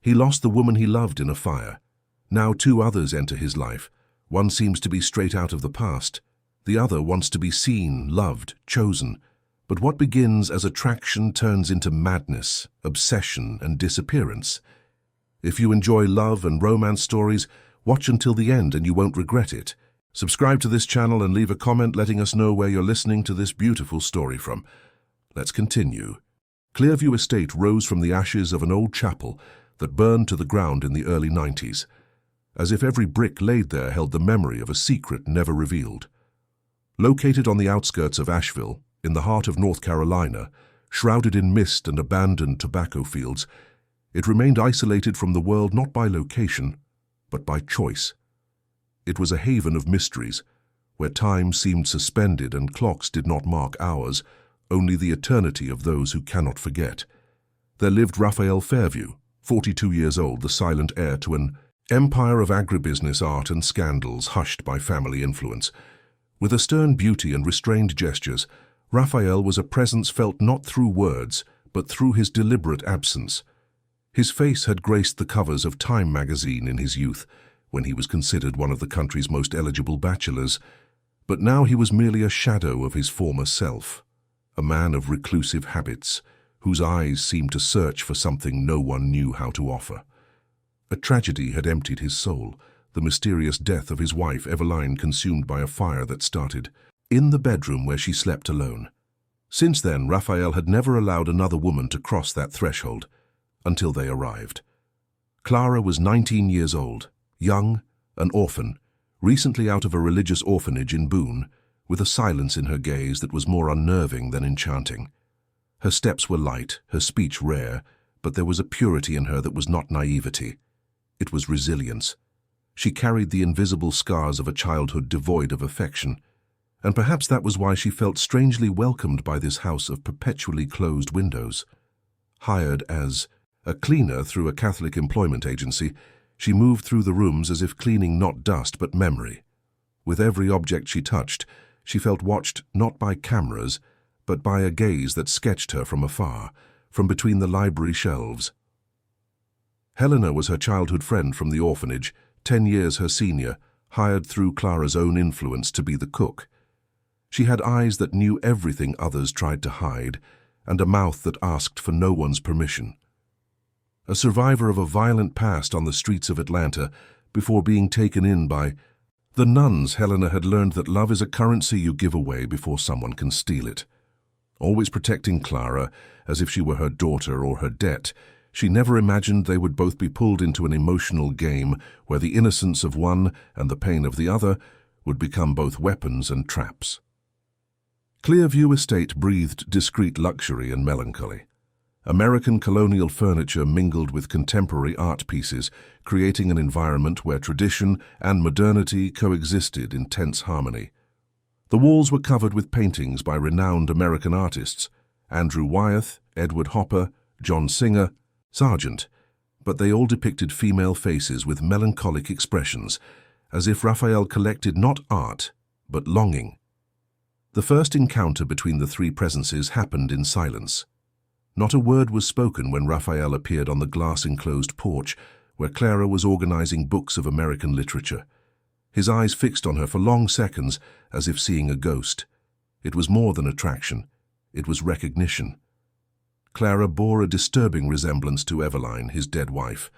He lost the woman he loved in a fire. Now two others enter his life. One seems to be straight out of the past. The other wants to be seen, loved, chosen. But what begins as attraction turns into madness, obsession, and disappearance. If you enjoy love and romance stories, watch until the end and you won't regret it. Subscribe to this channel and leave a comment letting us know where you're listening to this beautiful story from. Let's continue. Clearview Estate rose from the ashes of an old chapel that burned to the ground in the early 90s, as if every brick laid there held the memory of a secret never revealed. Located on the outskirts of Asheville, in the heart of North Carolina, shrouded in mist and abandoned tobacco fields, it remained isolated from the world not by location, but by choice. It was a haven of mysteries, where time seemed suspended and clocks did not mark hours, only the eternity of those who cannot forget. There lived Raphael Fairview, 42 years old, the silent heir to an empire of agribusiness, art, and scandals hushed by family influence. With a stern beauty and restrained gestures, Raphael was a presence felt not through words, but through his deliberate absence. His face had graced the covers of Time magazine in his youth, when he was considered one of the country's most eligible bachelors, but now he was merely a shadow of his former self, a man of reclusive habits, whose eyes seemed to search for something no one knew how to offer. A tragedy had emptied his soul, the mysterious death of his wife, Eveline, consumed by a fire that started in the bedroom where she slept alone. Since then, Raphael had never allowed another woman to cross that threshold, until they arrived. Clara was 19 years old, young, an orphan, recently out of a religious orphanage in Boone, with a silence in her gaze that was more unnerving than enchanting. Her steps were light, her speech rare, but there was a purity in her that was not naivety. It was resilience. She carried the invisible scars of a childhood devoid of affection, and perhaps that was why she felt strangely welcomed by this house of perpetually closed windows. Hired as a cleaner through a Catholic employment agency, she moved through the rooms as if cleaning not dust but memory. With every object she touched, she felt watched not by cameras, but by a gaze that sketched her from afar, from between the library shelves. Helena was her childhood friend from the orphanage, 10 years her senior, hired through Clara's own influence to be the cook. She had eyes that knew everything others tried to hide, and a mouth that asked for no one's permission. A survivor of a violent past on the streets of Atlanta before being taken in by the nuns, Helena had learned that love is a currency you give away before someone can steal it. Always protecting Clara as if she were her daughter or her debt, she never imagined they would both be pulled into an emotional game where the innocence of one and the pain of the other would become both weapons and traps. Clearview Estate breathed discreet luxury and melancholy. American colonial furniture mingled with contemporary art pieces, creating an environment where tradition and modernity coexisted in tense harmony. The walls were covered with paintings by renowned American artists, Andrew Wyeth, Edward Hopper, John Singer, Sargent, but they all depicted female faces with melancholic expressions, as if Raphael collected not art, but longing. The first encounter between the three presences happened in silence. Not a word was spoken when Raphael appeared on the glass-enclosed porch, where Clara was organizing books of American literature. His eyes fixed on her for long seconds, as if seeing a ghost. It was more than attraction. It was recognition. Clara bore a disturbing resemblance to Eveline, his dead wife.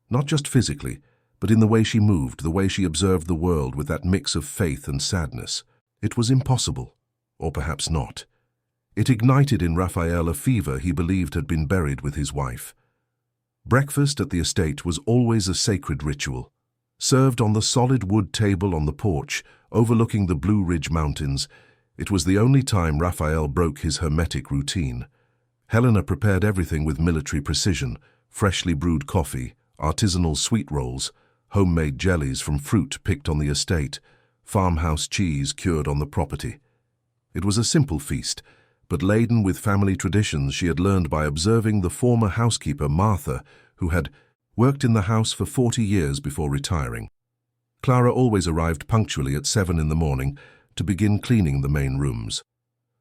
Not just physically, but in the way she moved, the way she observed the world with that mix of faith and sadness. It was impossible, or perhaps not. It ignited in Raphael a fever he believed had been buried with his wife. Breakfast at the estate was always a sacred ritual. Served on the solid wood table on the porch, overlooking the Blue Ridge Mountains, it was the only time Raphael broke his hermetic routine. Helena prepared everything with military precision: freshly brewed coffee, artisanal sweet rolls, homemade jellies from fruit picked on the estate, farmhouse cheese cured on the property. It was a simple feast, but laden with family traditions she had learned by observing the former housekeeper, Martha, who had worked in the house for 40 years before retiring. Clara always arrived punctually at 7 in the morning to begin cleaning the main rooms.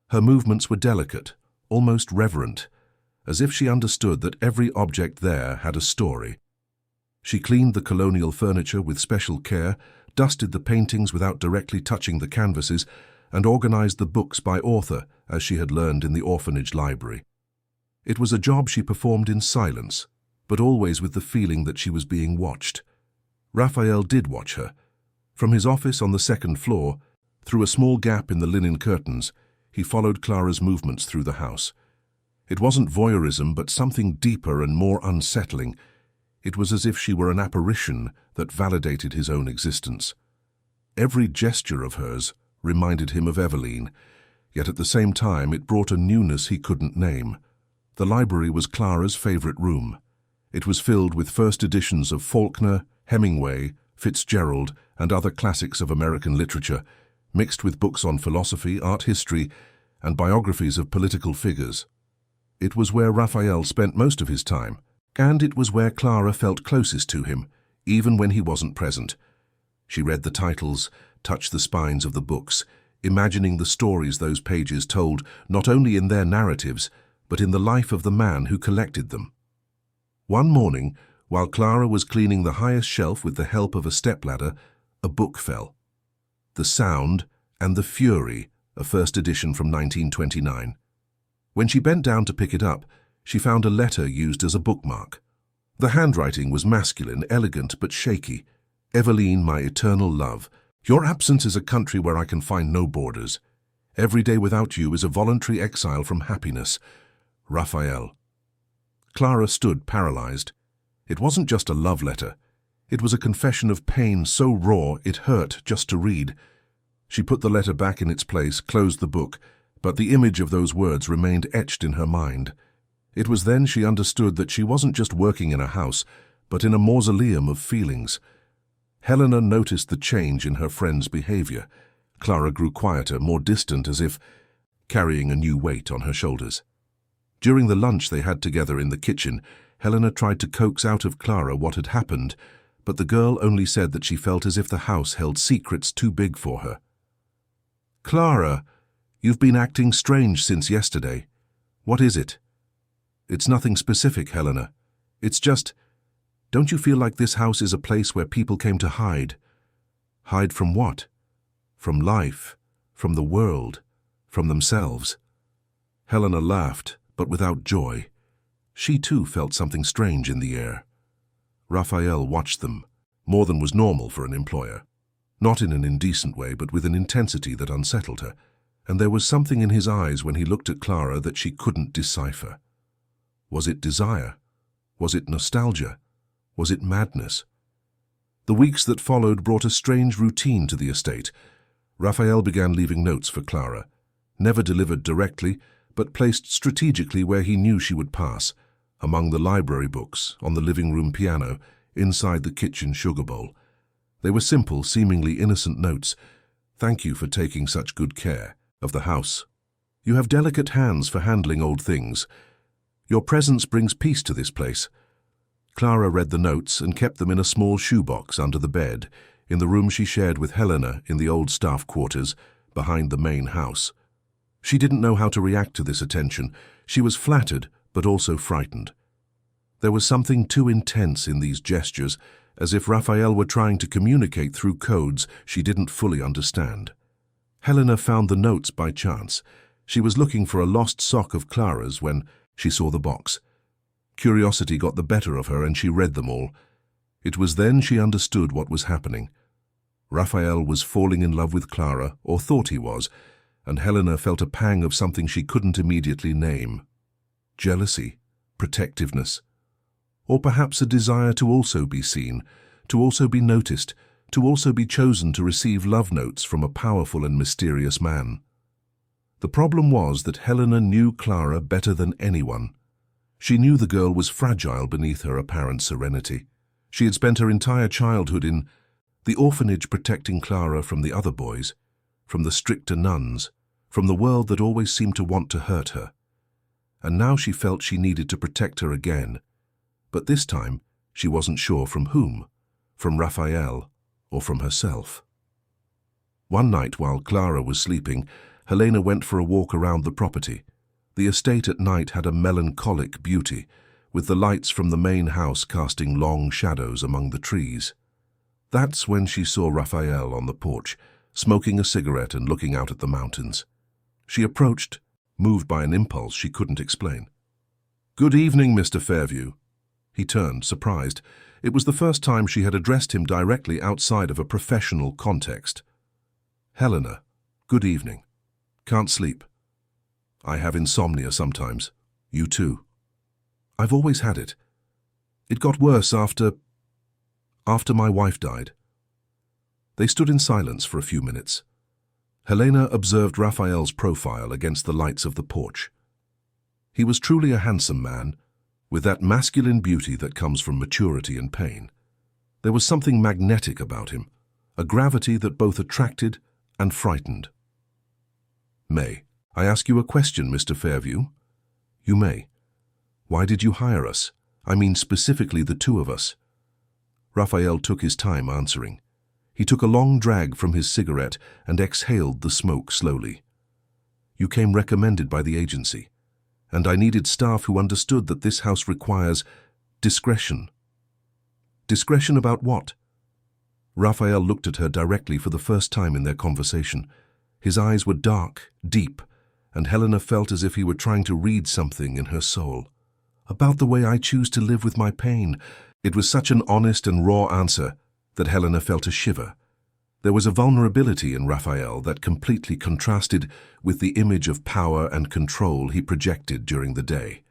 Her movements were delicate, almost reverent, as if she understood that every object there had a story. She cleaned the colonial furniture with special care, dusted the paintings without directly touching the canvases, and organized the books by author, as she had learned in the orphanage library. It was a job she performed in silence, but always with the feeling that she was being watched. Raphael did watch her. From his office on the second floor, through a small gap in the linen curtains, he followed Clara's movements through the house. It wasn't voyeurism, but something deeper and more unsettling. It was as if she were an apparition that validated his own existence. Every gesture of hers reminded him of Eveline, yet at the same time it brought a newness he couldn't name. The library was Clara's favorite room. It was filled with first editions of Faulkner, Hemingway, Fitzgerald, and other classics of American literature, mixed with books on philosophy, art history, and biographies of political figures. It was where Raphael spent most of his time, and it was where Clara felt closest to him, even when he wasn't present. She read the titles, touched the spines of the books, imagining the stories those pages told, not only in their narratives, but in the life of the man who collected them. One morning, while Clara was cleaning the highest shelf with the help of a stepladder, a book fell. The Sound and the Fury, a first edition from 1929. When she bent down to pick it up, she found a letter used as a bookmark. The handwriting was masculine, elegant, but shaky. Eveline, my eternal love, your absence is a country where I can find no borders. Every day without you is a voluntary exile from happiness. Raphael. Clara stood paralyzed. It wasn't just a love letter. It was a confession of pain so raw it hurt just to read. She put the letter back in its place, closed the book, but the image of those words remained etched in her mind. It was then she understood that she wasn't just working in a house, but in a mausoleum of feelings. Helena noticed the change in her friend's behavior. Clara grew quieter, more distant, as if carrying a new weight on her shoulders. During the lunch they had together in the kitchen, Helena tried to coax out of Clara what had happened, but the girl only said that she felt as if the house held secrets too big for her. Clara, you've been acting strange since yesterday. What is it? It's nothing specific, Helena. It's just, don't you feel like this house is a place where people came to hide? Hide from what? From life, from the world, from themselves. Helena laughed, but without joy. She too felt something strange in the air. Raphael watched them, more than was normal for an employer. Not in an indecent way, but with an intensity that unsettled her, and there was something in his eyes when he looked at Clara that she couldn't decipher. Was it desire? Was it nostalgia? Was it madness? The weeks that followed brought a strange routine to the estate. Raphael began leaving notes for Clara, never delivered directly, but placed strategically where he knew she would pass, among the library books, on the living room piano, inside the kitchen sugar bowl. They were simple, seemingly innocent notes. Thank you for taking such good care of the house. You have delicate hands for handling old things. Your presence brings peace to this place. Clara read the notes and kept them in a small shoebox under the bed, in the room she shared with Helena in the old staff quarters, behind the main house. She didn't know how to react to this attention. She was flattered, but also frightened. There was something too intense in these gestures, as if Raphael were trying to communicate through codes she didn't fully understand. Helena found the notes by chance. She was looking for a lost sock of Clara's when she saw the box. Curiosity got the better of her and she read them all. It was then she understood what was happening. Raphael was falling in love with Clara, or thought he was, and Helena felt a pang of something she couldn't immediately name. Jealousy, protectiveness, or perhaps a desire to also be seen, to also be noticed, to also be chosen to receive love notes from a powerful and mysterious man. The problem was that Helena knew Clara better than anyone. She knew the girl was fragile beneath her apparent serenity. She had spent her entire childhood in the orphanage protecting Clara from the other boys, from the stricter nuns, from the world that always seemed to want to hurt her. And now she felt she needed to protect her again. But this time, she wasn't sure from whom, from Raphael or from herself. One night while Clara was sleeping, Helena went for a walk around the property. The estate at night had a melancholic beauty, with the lights from the main house casting long shadows among the trees. That's when she saw Raphael on the porch, smoking a cigarette and looking out at the mountains. She approached, moved by an impulse she couldn't explain. "Good evening, Mr. Fairview." He turned, surprised. It was the first time she had addressed him directly outside of a professional context. "Helena, good evening. Can't sleep. I have insomnia sometimes. You too." "I've always had it. It got worse after my wife died." They stood in silence for a few minutes. Helena observed Raphael's profile against the lights of the porch. He was truly a handsome man, with that masculine beauty that comes from maturity and pain. There was something magnetic about him, a gravity that both attracted and frightened. "May I ask you a question, Mr. Fairview?" "You may." "Why did you hire us? I mean specifically the two of us." Raphael took his time answering. He took a long drag from his cigarette and exhaled the smoke slowly. "You came recommended by the agency, and I needed staff who understood that this house requires discretion." "Discretion about what?" Raphael looked at her directly for the first time in their conversation. His eyes were dark, deep, and Helena felt as if he were trying to read something in her soul. "About the way I choose to live with my pain." It was such an honest and raw answer that Helena felt a shiver. There was a vulnerability in Raphael that completely contrasted with the image of power and control he projected during the day.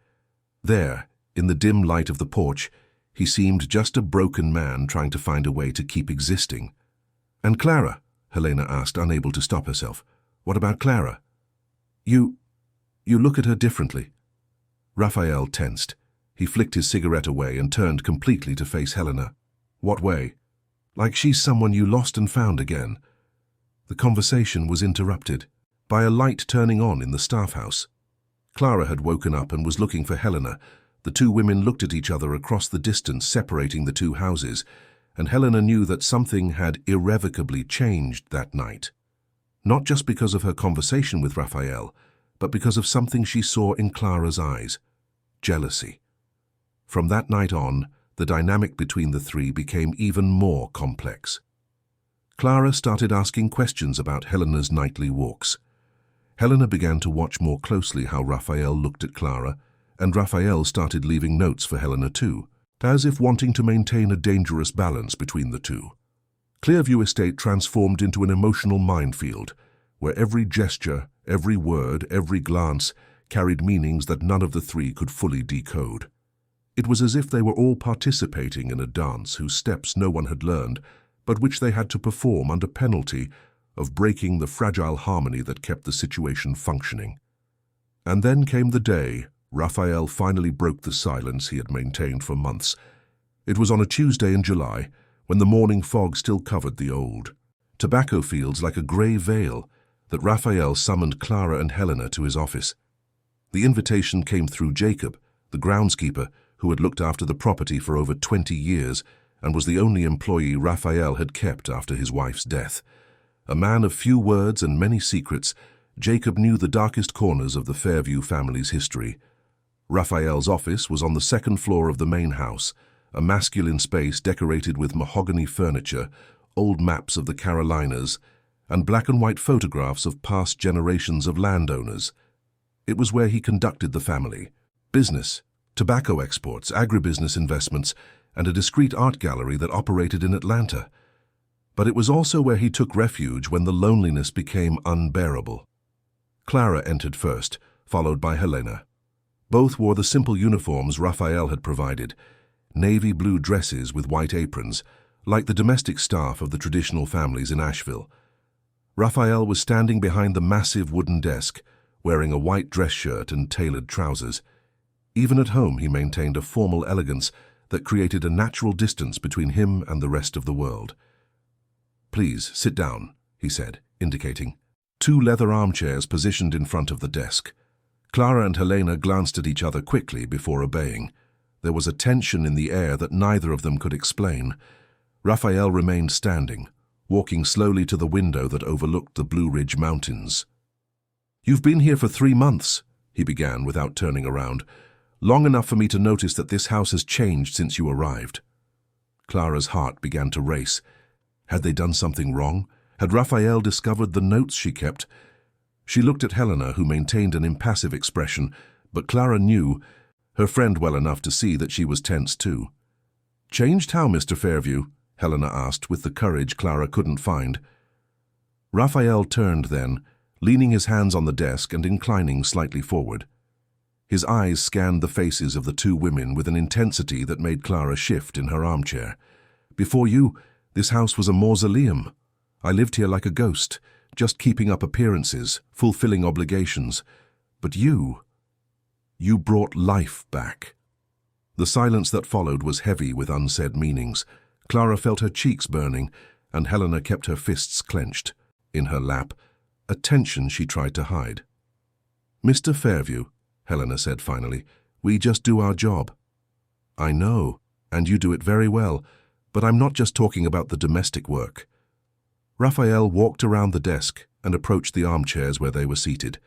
There, in the dim light of the porch, he seemed just a broken man trying to find a way to keep existing. "And Clara?" Helena asked, unable to stop herself. "What about Clara?" You look at her differently." Raphael tensed. He flicked his cigarette away and turned completely to face Helena. "What way?" "Like she's someone you lost and found again." The conversation was interrupted by a light turning on in the staff house. Clara had woken up and was looking for Helena. The two women looked at each other across the distance separating the two houses, and Helena knew that something had irrevocably changed that night. Not just because of her conversation with Raphael, but because of something she saw in Clara's eyes: jealousy. From that night on, the dynamic between the three became even more complex. Clara started asking questions about Helena's nightly walks. Helena began to watch more closely how Raphael looked at Clara, and Raphael started leaving notes for Helena too, as if wanting to maintain a dangerous balance between the two. Clearview Estate transformed into an emotional minefield, where every gesture, every word, every glance carried meanings that none of the three could fully decode. It was as if they were all participating in a dance whose steps no one had learned, but which they had to perform under penalty of breaking the fragile harmony that kept the situation functioning. And then came the day Raphael finally broke the silence he had maintained for months. It was on a Tuesday in July, when the morning fog still covered the old tobacco fields like a grey veil, that Raphael summoned Clara and Helena to his office. The invitation came through Jacob, the groundskeeper, who had looked after the property for over 20 years and was the only employee Raphael had kept after his wife's death. A man of few words and many secrets, Jacob knew the darkest corners of the Fairview family's history. Raphael's office was on the second floor of the main house, a masculine space decorated with mahogany furniture, old maps of the Carolinas, and black and white photographs of past generations of landowners. It was where he conducted the family business, tobacco exports, agribusiness investments, and a discreet art gallery that operated in Atlanta. But it was also where he took refuge when the loneliness became unbearable. Clara entered first, followed by Helena. Both wore the simple uniforms Raphael had provided, navy blue dresses with white aprons, like the domestic staff of the traditional families in Asheville. Raphael was standing behind the massive wooden desk, wearing a white dress shirt and tailored trousers. Even at home, he maintained a formal elegance that created a natural distance between him and the rest of the world. "Please, sit down," he said, indicating. Two leather armchairs positioned in front of the desk. Clara and Helena glanced at each other quickly before obeying. There was a tension in the air that neither of them could explain. Raphael remained standing, walking slowly to the window that overlooked the Blue Ridge Mountains. "You've been here for 3 months," he began without turning around. "Long enough for me to notice that this house has changed since you arrived." Clara's heart began to race. Had they done something wrong? Had Raphael discovered the notes she kept? She looked at Helena, who maintained an impassive expression, but Clara knew her friend well enough to see that she was tense too. "Changed how, Mr. Fairview?" Helena asked with the courage Clara couldn't find. Raphael turned then, leaning his hands on the desk and inclining slightly forward. His eyes scanned the faces of the two women with an intensity that made Clara shift in her armchair. "Before you, this house was a mausoleum. I lived here like a ghost, just keeping up appearances, fulfilling obligations. But you brought life back." The silence that followed was heavy with unsaid meanings. Clara felt her cheeks burning, and Helena kept her fists clenched in her lap, a tension she tried to hide. "Mr. Fairview," Helena said finally, "we just do our job." "I know, and you do it very well, but I'm not just talking about the domestic work." Raphael walked around the desk and approached the armchairs where they were seated.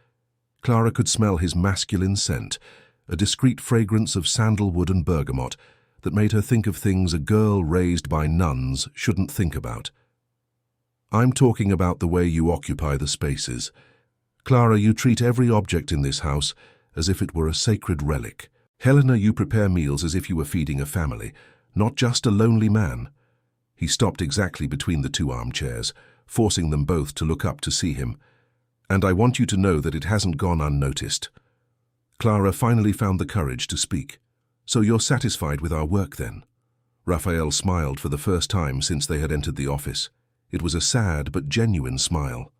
Clara could smell his masculine scent, a discreet fragrance of sandalwood and bergamot that made her think of things a girl raised by nuns shouldn't think about. "I'm talking about the way you occupy the spaces. Clara, you treat every object in this house as if it were a sacred relic. Helena, you prepare meals as if you were feeding a family, not just a lonely man." He stopped exactly between the two armchairs, forcing them both to look up to see him. "And I want you to know that it hasn't gone unnoticed." Clara finally found the courage to speak. "So you're satisfied with our work then?" Raphael smiled for the first time since they had entered the office. It was a sad but genuine smile.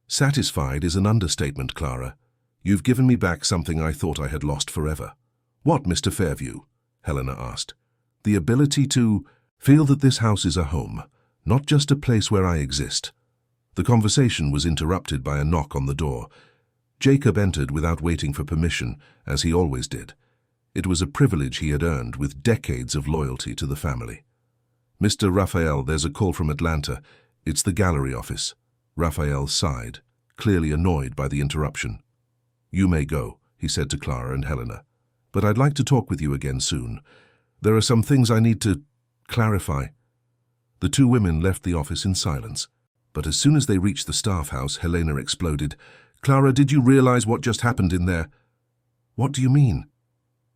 "Satisfied is an understatement, Clara. You've given me back something I thought I had lost forever." "What, Mr. Fairview?" Helena asked. "The ability to feel that this house is a home, not just a place where I exist." The conversation was interrupted by a knock on the door. Jacob entered without waiting for permission, as he always did. It was a privilege he had earned with decades of loyalty to the family. "Mr. Raphael, there's a call from Atlanta. It's the gallery office." Raphael sighed, clearly annoyed by the interruption. "You may go," he said to Clara and Helena. "But I'd like to talk with you again soon. There are some things I need to clarify." The two women left the office in silence. But as soon as they reached the staff house, Helena exploded. "Clara, did you realize what just happened in there?" "What do you mean?"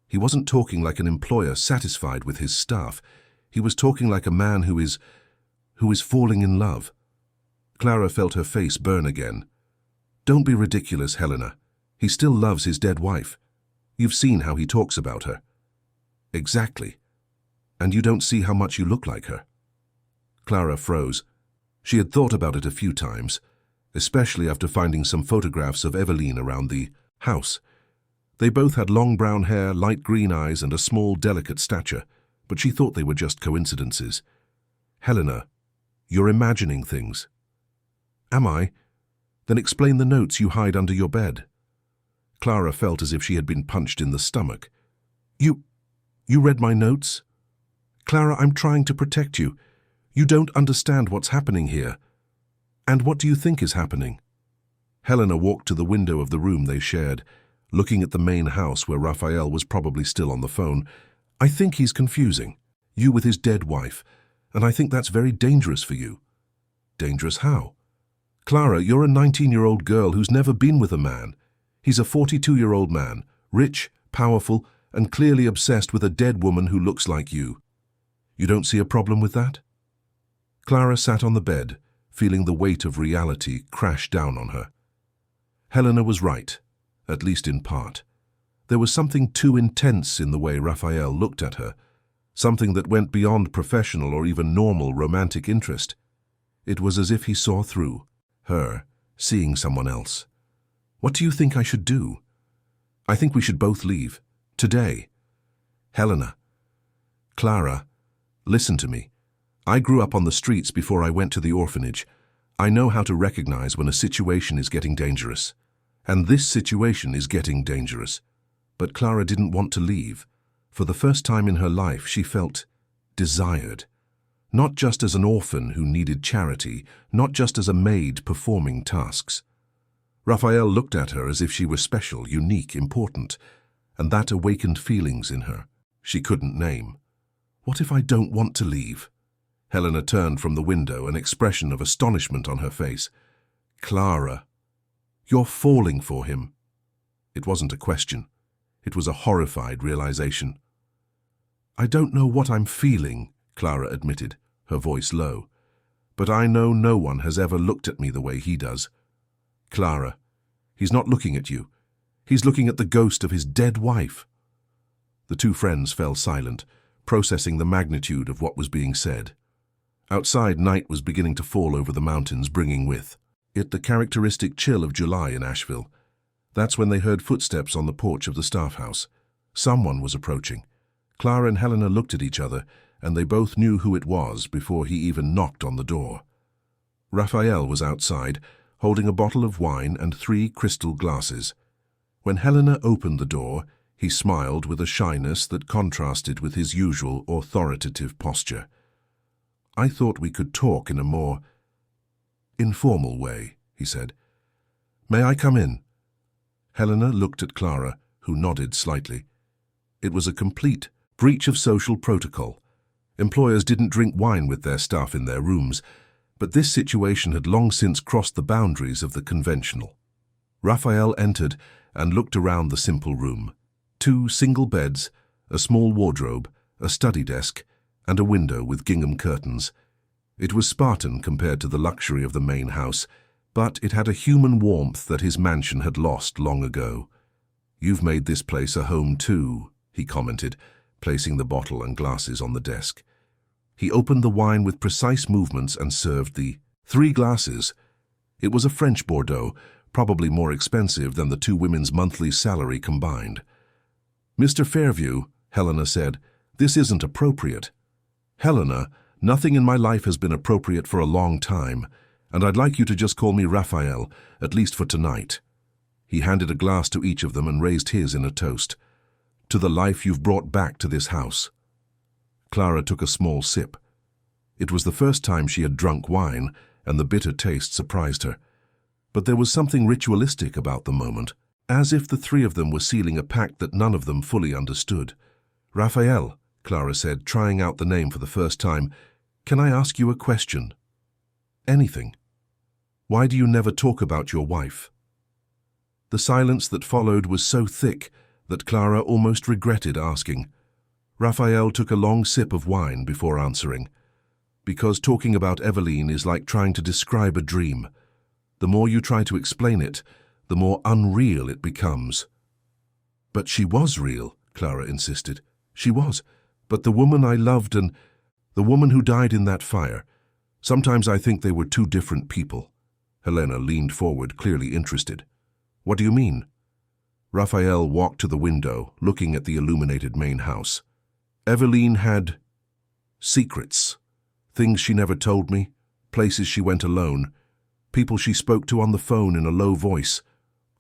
He wasn't talking like an employer satisfied with his staff. He was talking like a man who is falling in love. Clara felt her face burn again. "Don't be ridiculous, Helena. He still loves his dead wife. You've seen how he talks about her." "Exactly. And you don't see how much you look like her." Clara froze. She had thought about it a few times, especially after finding some photographs of Eveline around the house. They both had long brown hair, light green eyes, and a small, delicate stature, but she thought they were just coincidences. "Helena, you're imagining things." "Am I? Then explain the notes you hide under your bed." Clara felt as if she had been punched in the stomach. You read my notes?" "Clara, I'm trying to protect you. You don't understand what's happening here." "And what do you think is happening?" Helena walked to the window of the room they shared, looking at the main house where Raphael was probably still on the phone. "I think he's confusing you with his dead wife, and I think that's very dangerous for you." "Dangerous how?" "Clara, you're a 19-year-old girl who's never been with a man. He's a 42-year-old man, rich, powerful, and clearly obsessed with a dead woman who looks like you. You don't see a problem with that?" Clara sat on the bed, feeling the weight of reality crash down on her. Helena was right, at least in part. There was something too intense in the way Raphael looked at her, something that went beyond professional or even normal romantic interest. It was as if he saw through her, seeing someone else. "What do you think I should do?" "I think we should both leave. Today." "Helena." "Clara, listen to me. I grew up on the streets before I went to the orphanage. I know how to recognize when a situation is getting dangerous. And this situation is getting dangerous." But Clara didn't want to leave. For the first time in her life, she felt desired. Not just as an orphan who needed charity, not just as a maid performing tasks. Raphael looked at her as if she were special, unique, important, and that awakened feelings in her she couldn't name. What if I don't want to leave? Helena turned from the window, an expression of astonishment on her face. Clara, you're falling for him. It wasn't a question. It was a horrified realization. I don't know what I'm feeling, Clara admitted, her voice low. But I know no one has ever looked at me the way he does. Clara, he's not looking at you. He's looking at the ghost of his dead wife. The two friends fell silent, processing the magnitude of what was being said. Outside, night was beginning to fall over the mountains, bringing with it the characteristic chill of July in Asheville. That's when they heard footsteps on the porch of the staff house. Someone was approaching. Clara and Helena looked at each other, and they both knew who it was before he even knocked on the door. Raphael was outside, holding a bottle of wine and 3 crystal glasses. When Helena opened the door, he smiled with a shyness that contrasted with his usual authoritative posture. I thought we could talk in a more informal way, he said. May I come in? Helena looked at Clara, who nodded slightly. It was a complete breach of social protocol. Employers didn't drink wine with their staff in their rooms, but this situation had long since crossed the boundaries of the conventional. Raphael entered and looked around the simple room. 2 single beds, a small wardrobe, a study desk, and a window with gingham curtains. It was Spartan compared to the luxury of the main house, but it had a human warmth that his mansion had lost long ago. You've made this place a home too, he commented, placing the bottle and glasses on the desk. He opened the wine with precise movements and served the 3 glasses. It was a French Bordeaux, probably more expensive than the 2 women's monthly salary combined. Mr. Fairview, Helena said, this isn't appropriate. Helena, nothing in my life has been appropriate for a long time, and I'd like you to just call me Raphael, at least for tonight. He handed a glass to each of them and raised his in a toast. To the life you've brought back to this house. Clara took a small sip. It was the first time she had drunk wine, and the bitter taste surprised her. But there was something ritualistic about the moment, as if the 3 of them were sealing a pact that none of them fully understood. Raphael, Clara said, trying out the name for the first time, can I ask you a question? Anything. Why do you never talk about your wife? The silence that followed was so thick that Clara almost regretted asking. Raphael took a long sip of wine before answering. Because talking about Eveline is like trying to describe a dream. The more you try to explain it, the more unreal it becomes. But she was real, Clara insisted. She was. But the woman I loved and the woman who died in that fire, sometimes I think they were 2 different people. Helena leaned forward, clearly interested. What do you mean? Raphael walked to the window, looking at the illuminated main house. Eveline had secrets, things she never told me, places she went alone, people she spoke to on the phone in a low voice.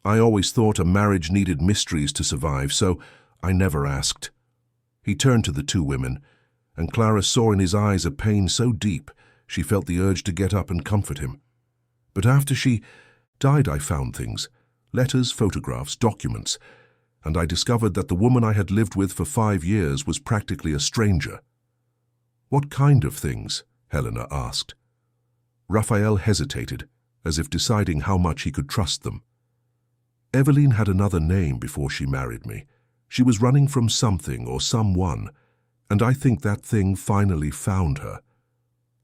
I always thought a marriage needed mysteries to survive, so I never asked. He turned to the 2 women, and Clara saw in his eyes a pain so deep she felt the urge to get up and comfort him. But after she died, I found things, letters, photographs, documents, and I discovered that the woman I had lived with for 5 years was practically a stranger. What kind of things? Helena asked. Raphael hesitated, as if deciding how much he could trust them. Eveline had another name before she married me. She was running from something or someone, and I think that thing finally found her.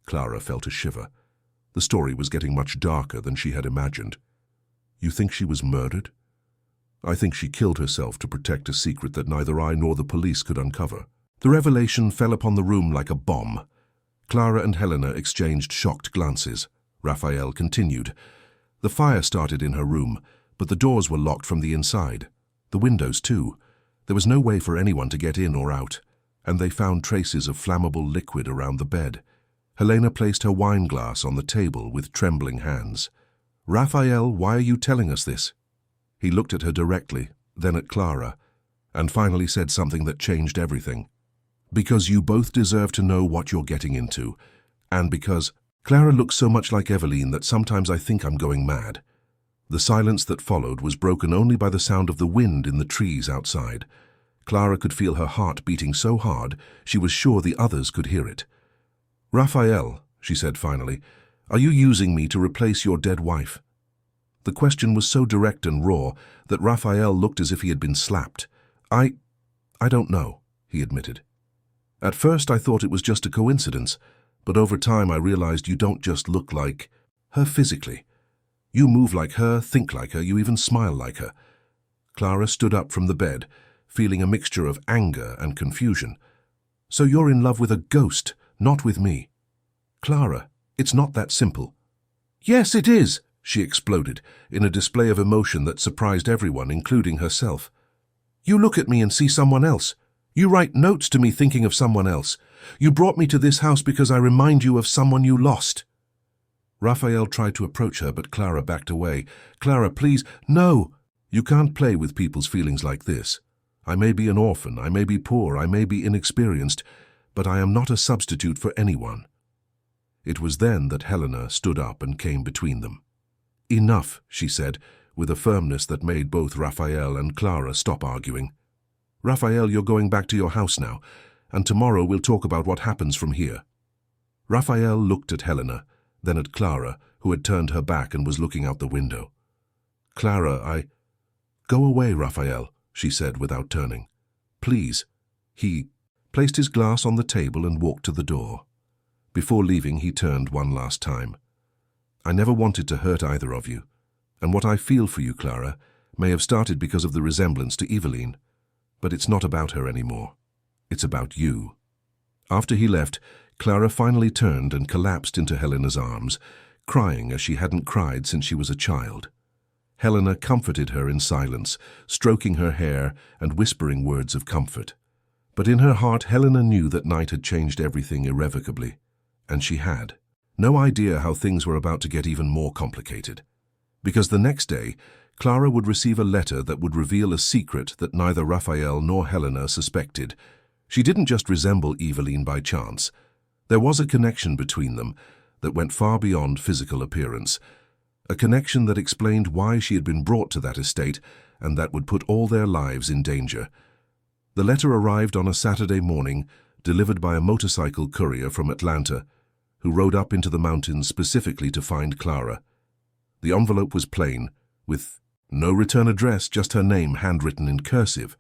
Clara felt a shiver. The story was getting much darker than she had imagined. You think she was murdered? I think she killed herself to protect a secret that neither I nor the police could uncover. The revelation fell upon the room like a bomb. Clara and Helena exchanged shocked glances. Raphael continued. The fire started in her room, but the doors were locked from the inside. The windows, too. There was no way for anyone to get in or out, and they found traces of flammable liquid around the bed. Helena placed her wine glass on the table with trembling hands. Raphael, why are you telling us this? He looked at her directly, then at Clara, and finally said something that changed everything. Because you both deserve to know what you're getting into, and because Clara looks so much like Eveline that sometimes I think I'm going mad. The silence that followed was broken only by the sound of the wind in the trees outside. Clara could feel her heart beating so hard she was sure the others could hear it. "Raphael," she said finally, "are you using me to replace your dead wife?" The question was so direct and raw that Raphael looked as if he had been slapped. I don't know," he admitted. "At first I thought it was just a coincidence, but over time I realized you don't just look like her physically. You move like her, think like her, you even smile like her." Clara stood up from the bed, feeling a mixture of anger and confusion. "So you're in love with a ghost, not with me?" "Clara, it's not that simple." "Yes, it is," she exploded, in a display of emotion that surprised everyone, including herself. "You look at me and see someone else. You write notes to me thinking of someone else. You brought me to this house because I remind you of someone you lost." Raphael tried to approach her, but Clara backed away. "Clara, please, no! You can't play with people's feelings like this. I may be an orphan, I may be poor, I may be inexperienced, but I am not a substitute for anyone." It was then that Helena stood up and came between them. "Enough," she said, with a firmness that made both Raphael and Clara stop arguing. "Raphael, you're going back to your house now, and tomorrow we'll talk about what happens from here." Raphael looked at Helena, then at Clara, who had turned her back and was looking out the window. "Clara, Go away, Raphael," she said without turning. "Please." He placed his glass on the table and walked to the door. Before leaving, he turned one last time. "I never wanted to hurt either of you, and what I feel for you, Clara, may have started because of the resemblance to Eveline, but it's not about her anymore. It's about you." After he left, Clara finally turned and collapsed into Helena's arms, crying as she hadn't cried since she was a child. Helena comforted her in silence, stroking her hair and whispering words of comfort. But in her heart, Helena knew that night had changed everything irrevocably, and she had. No idea how things were about to get even more complicated. Because the next day, Clara would receive a letter that would reveal a secret that neither Raphael nor Helena suspected. She didn't just resemble Eveline by chance. There was a connection between them that went far beyond physical appearance, a connection that explained why she had been brought to that estate and that would put all their lives in danger. The letter arrived on a Saturday morning, delivered by a motorcycle courier from Atlanta, who rode up into the mountains specifically to find Clara. The envelope was plain, with no return address, just her name handwritten in cursive.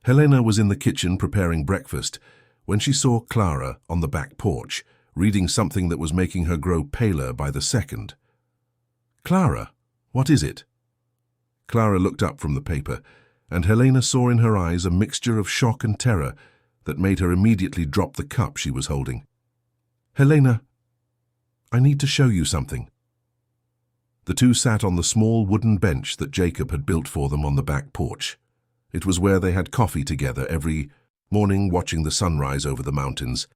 Helena was in the kitchen preparing breakfast when she saw Clara on the back porch, reading something that was making her grow paler by the second. "Clara, what is it?" Clara looked up from the paper, and Helena saw in her eyes a mixture of shock and terror that made her immediately drop the cup she was holding. "Helena, I need to show you something." The two sat on the small wooden bench that Jacob had built for them on the back porch. It was where they had coffee together every morning, watching the sunrise over the mountains.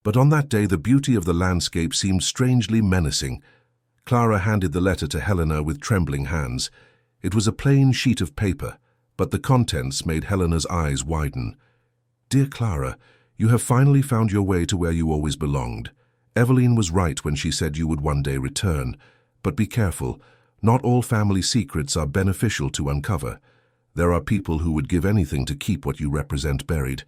But on that day, the beauty of the landscape seemed strangely menacing. Clara handed the letter to Helena with trembling hands. It was a plain sheet of paper, but the contents made Helena's eyes widen. "Dear Clara, you have finally found your way to where you always belonged. Eveline was right when she said you would one day return. But be careful. Not all family secrets are beneficial to uncover. There are people who would give anything to keep what you represent buried.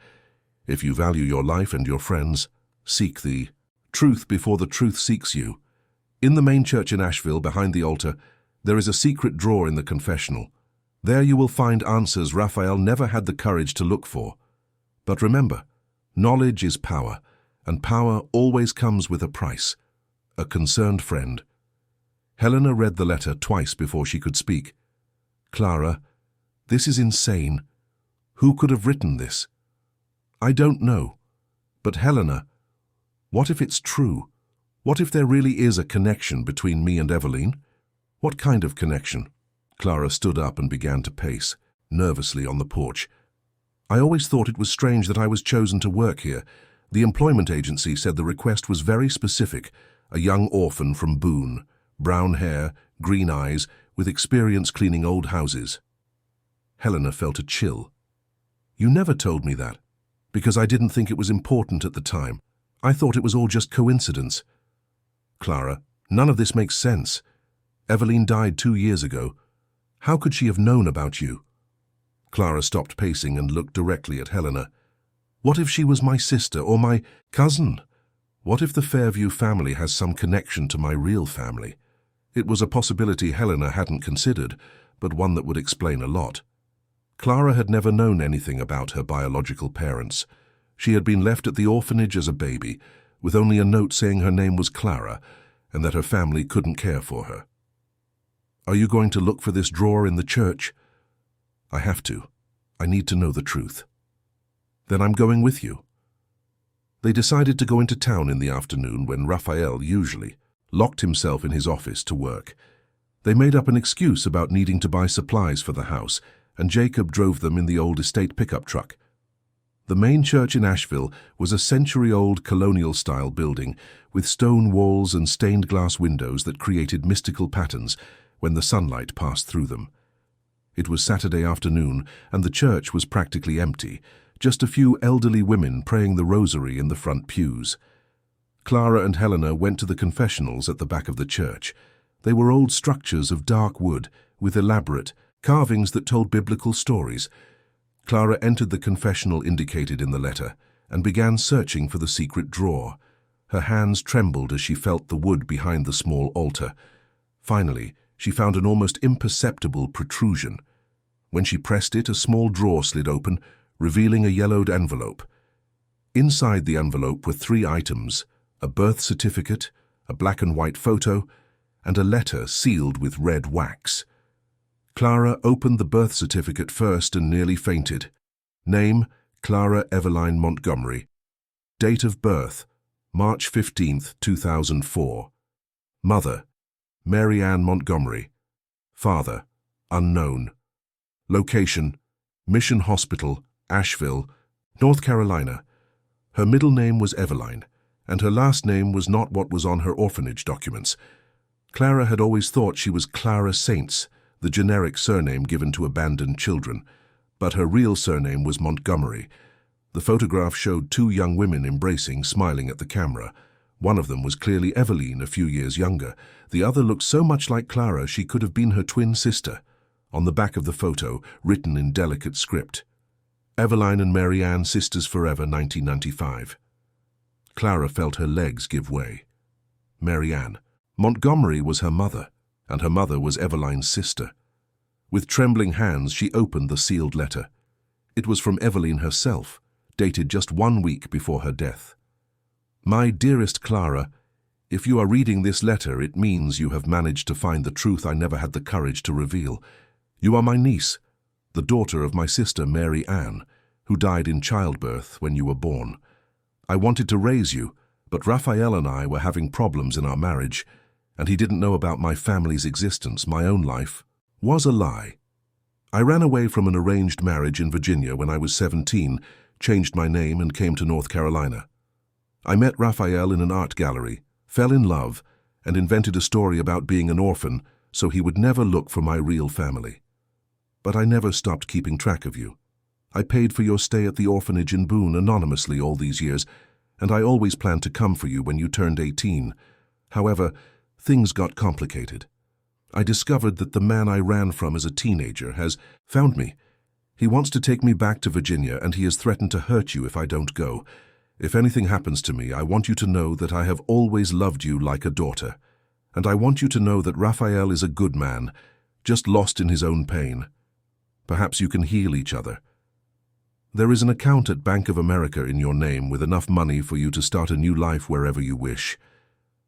If you value your life and your friends, seek the truth before the truth seeks you. In the main church in Asheville, behind the altar, there is a secret drawer in the confessional. There you will find answers Raphael never had the courage to look for. But remember, knowledge is power, and power always comes with a price. A concerned friend." Helena read the letter twice before she could speak. "Clara, this is insane. Who could have written this?" "I don't know. But Helena, what if it's true? What if there really is a connection between me and Eveline?" "What kind of connection?" Clara stood up and began to pace, nervously on the porch. "I always thought it was strange that I was chosen to work here. The employment agency said the request was very specific, a young orphan from Boone, brown hair, green eyes, with experience cleaning old houses." Helena felt a chill. "You never told me that, because I didn't think it was important at the time. I thought it was all just coincidence." "Clara, none of this makes sense. Eveline died 2 years ago. How could she have known about you? Clara stopped pacing and looked directly at Helena. What if she was my sister or my cousin? What if the Fairview family has some connection to my real family? It was a possibility Helena hadn't considered, but one that would explain a lot. Clara had never known anything about her biological parents. She had been left at the orphanage as a baby, with only a note saying her name was Clara and that her family couldn't care for her. Are you going to look for this drawer in the church? I have to. I need to know the truth. Then I'm going with you. They decided to go into town in the afternoon when Raphael usually locked himself in his office to work. They made up an excuse about needing to buy supplies for the house, and Jacob drove them in the old estate pickup truck. The main church in Asheville was a century-old colonial-style building with stone walls and stained glass windows that created mystical patterns when the sunlight passed through them. It was Saturday afternoon, and the church was practically empty, just a few elderly women praying the rosary in the front pews. Clara and Helena went to the confessionals at the back of the church. They were old structures of dark wood with elaborate carvings that told biblical stories. Clara entered the confessional indicated in the letter and began searching for the secret drawer. Her hands trembled as she felt the wood behind the small altar. Finally, she found an almost imperceptible protrusion. When she pressed it, a small drawer slid open, revealing a yellowed envelope. Inside the envelope were 3 items: a birth certificate, a black and white photo, and a letter sealed with red wax. Clara opened the birth certificate first and nearly fainted. Name, Clara Eveline Montgomery. Date of birth, March 15th, 2004. Mother, Mary Ann Montgomery. Father, unknown. Location, Mission Hospital, Asheville, North Carolina. Her middle name was Eveline, and her last name was not what was on her orphanage documents. Clara had always thought she was Clara Saints, the generic surname given to abandoned children, but her real surname was Montgomery. The photograph showed 2 young women embracing, smiling at the camera. One of them was clearly Eveline, a few years younger. The other looked so much like Clara she could have been her twin sister. On the back of the photo, written in delicate script, Eveline and Mary Ann, sisters forever, 1995. Clara felt her legs give way. Mary Ann. Montgomery was her mother, and her mother was Eveline's sister. With trembling hands, she opened the sealed letter. It was from Eveline herself, dated just 1 week before her death. My dearest Clara, if you are reading this letter, it means you have managed to find the truth I never had the courage to reveal. You are my niece, the daughter of my sister Mary Ann, who died in childbirth when you were born. I wanted to raise you, but Raphael and I were having problems in our marriage, and he didn't know about my family's existence. My own life was a lie. I ran away from an arranged marriage in Virginia when I was 17, changed my name and came to North Carolina. I met Raphael in an art gallery, fell in love, and invented a story about being an orphan so he would never look for my real family. But I never stopped keeping track of you. I paid for your stay at the orphanage in Boone anonymously all these years, and I always planned to come for you when you turned 18. However, things got complicated. I discovered that the man I ran from as a teenager has found me. He wants to take me back to Virginia, and he has threatened to hurt you if I don't go. If anything happens to me, I want you to know that I have always loved you like a daughter. And I want you to know that Raphael is a good man, just lost in his own pain. Perhaps you can heal each other. There is an account at Bank of America in your name with enough money for you to start a new life wherever you wish.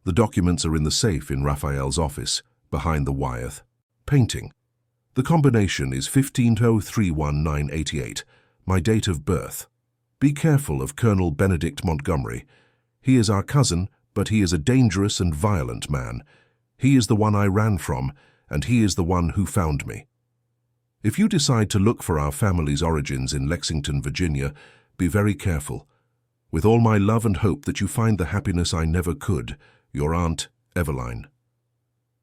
The documents are in the safe in Raphael's office, behind the Wyeth painting. The combination is 15031-988, my date of birth. Be careful of Colonel Benedict Montgomery. He is our cousin, but he is a dangerous and violent man. He is the one I ran from, and he is the one who found me. If you decide to look for our family's origins in Lexington, Virginia, be very careful. With all my love and hope that you find the happiness I never could, your Aunt Eveline.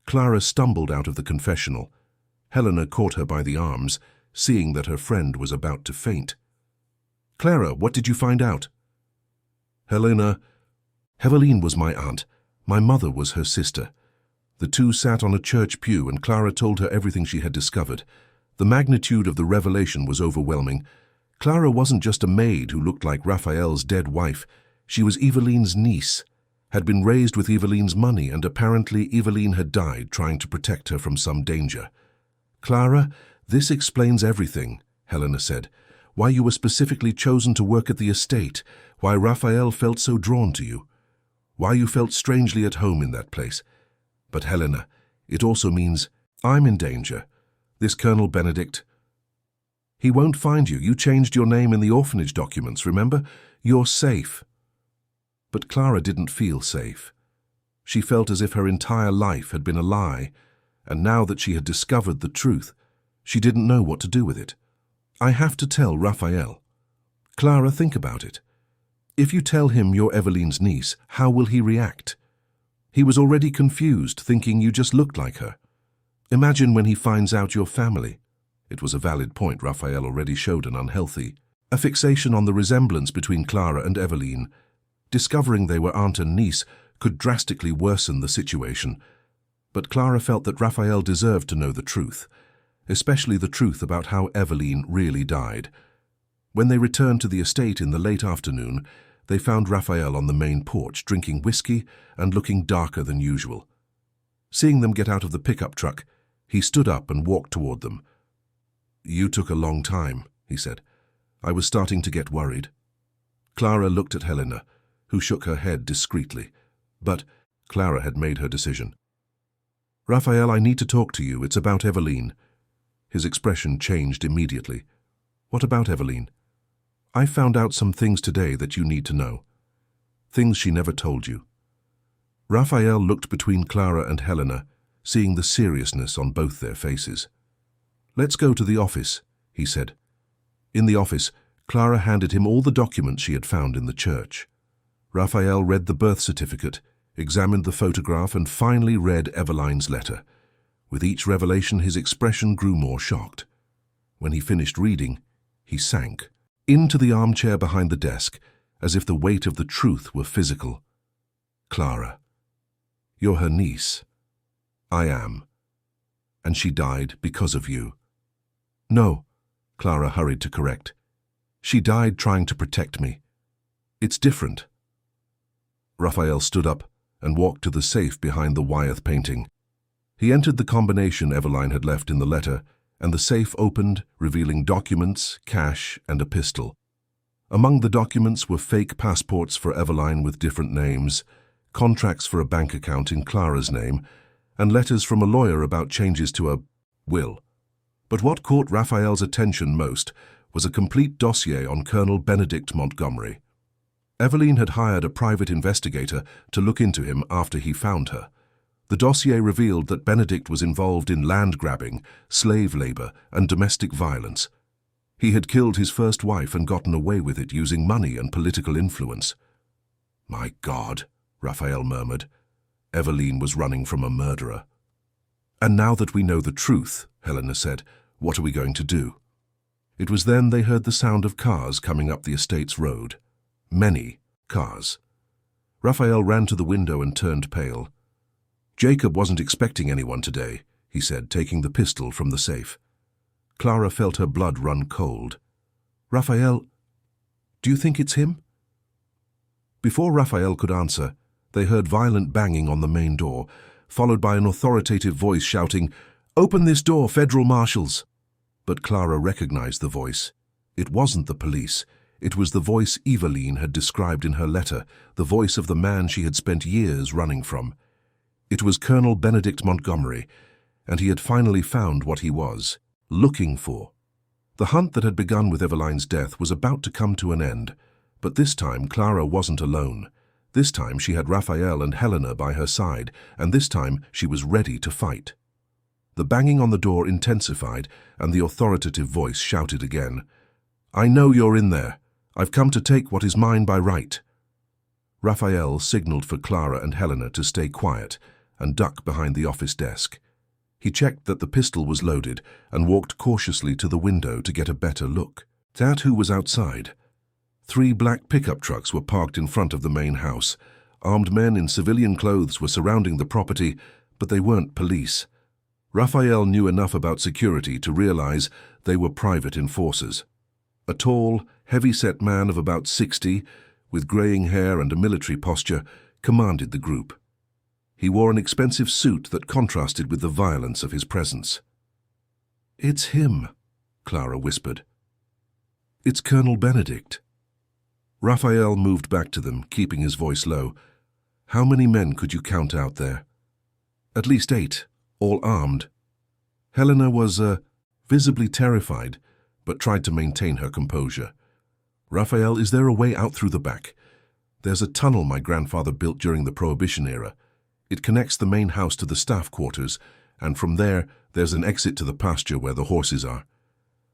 Clara stumbled out of the confessional. Helena caught her by the arms, seeing that her friend was about to faint. Clara, what did you find out? Helena, Eveline was my aunt. My mother was her sister. The two sat on a church pew and Clara told her everything she had discovered. The magnitude of the revelation was overwhelming. Clara wasn't just a maid who looked like Raphael's dead wife. She was Eveline's niece, had been raised with Eveline's money, and apparently Eveline had died trying to protect her from some danger. "Clara, this explains everything," Helena said. "Why you were specifically chosen to work at the estate, why Raphael felt so drawn to you, why you felt strangely at home in that place. But Helena, it also means I'm in danger. This Colonel Benedict, he won't find you. You changed your name in the orphanage documents, remember? You're safe." But Clara didn't feel safe. She felt as if her entire life had been a lie, and now that she had discovered the truth, she didn't know what to do with it. "I have to tell Raphael." "Clara, think about it. If you tell him you're Eveline's niece, how will he react? He was already confused, thinking you just looked like her. Imagine when he finds out your family." It was a valid point. Raphael already showed an unhealthy, a fixation on the resemblance between Clara and Eveline. Discovering they were aunt and niece could drastically worsen the situation. But Clara felt that Raphael deserved to know the truth, especially the truth about how Eveline really died. When they returned to the estate in the late afternoon, they found Raphael on the main porch, drinking whiskey and looking darker than usual. Seeing them get out of the pickup truck, he stood up and walked toward them. "You took a long time," he said. "I was starting to get worried." Clara looked at Helena, who shook her head discreetly. But Clara had made her decision. "Raphael, I need to talk to you. It's about Eveline." His expression changed immediately. "What about Eveline?" "I found out some things today that you need to know. Things she never told you." Raphael looked between Clara and Helena, seeing the seriousness on both their faces. "Let's go to the office," he said. In the office, Clara handed him all the documents she had found in the church. Raphael read the birth certificate, examined the photograph, and finally read Eveline's letter. With each revelation, his expression grew more shocked. When he finished reading, he sank into the armchair behind the desk, as if the weight of the truth were physical. "Clara, you're her niece." "I am. And she died because of you." "No," Clara hurried to correct. "She died trying to protect me. It's different." Raphael stood up and walked to the safe behind the Wyeth painting. He entered the combination Eveline had left in the letter, and the safe opened, revealing documents, cash, and a pistol. Among the documents were fake passports for Eveline with different names, contracts for a bank account in Clara's name, and letters from a lawyer about changes to a will. But what caught Raphael's attention most was a complete dossier on Colonel Benedict Montgomery. Eveline had hired a private investigator to look into him after he found her. The dossier revealed that Benedict was involved in land grabbing, slave labor, and domestic violence. He had killed his first wife and gotten away with it using money and political influence. "My God," Raphael murmured. Eveline was running from a murderer. "And now that we know the truth," Helena said, "what are we going to do?" It was then they heard the sound of cars coming up the estate's road. Many cars. Raphael ran to the window and turned pale. "Jacob wasn't expecting anyone today," he said, taking the pistol from the safe. Clara felt her blood run cold. "Raphael, do you think it's him?" Before Raphael could answer, they heard violent banging on the main door, followed by an authoritative voice shouting, "Open this door, federal marshals!" But Clara recognized the voice. It wasn't the police. It was the voice Eveline had described in her letter, the voice of the man she had spent years running from. It was Colonel Benedict Montgomery, and he had finally found what he was looking for. The hunt that had begun with Eveline's death was about to come to an end, but this time Clara wasn't alone. This time she had Raphael and Helena by her side, and this time she was ready to fight. The banging on the door intensified, and the authoritative voice shouted again, "I know you're in there. I've come to take what is mine by right." Raphael signaled for Clara and Helena to stay quiet and duck behind the office desk. He checked that the pistol was loaded and walked cautiously to the window to get a better look at who was outside. 3 black pickup trucks were parked in front of the main house. Armed men in civilian clothes were surrounding the property, But they weren't police. Raphael knew enough about security to realize they were private enforcers. A tall, heavy-set man of about 60, with graying hair and a military posture, commanded the group. He wore an expensive suit that contrasted with the violence of his presence. "It's him," Clara whispered. "It's Colonel Benedict." Raphael moved back to them, keeping his voice low. "How many men could you count out there?" "At least 8, all armed." Helena was visibly terrified, but tried to maintain her composure. "Raphael, is there a way out through the back? There's a tunnel my grandfather built during the Prohibition era. It connects the main house to the staff quarters, and from there's an exit to the pasture where the horses are."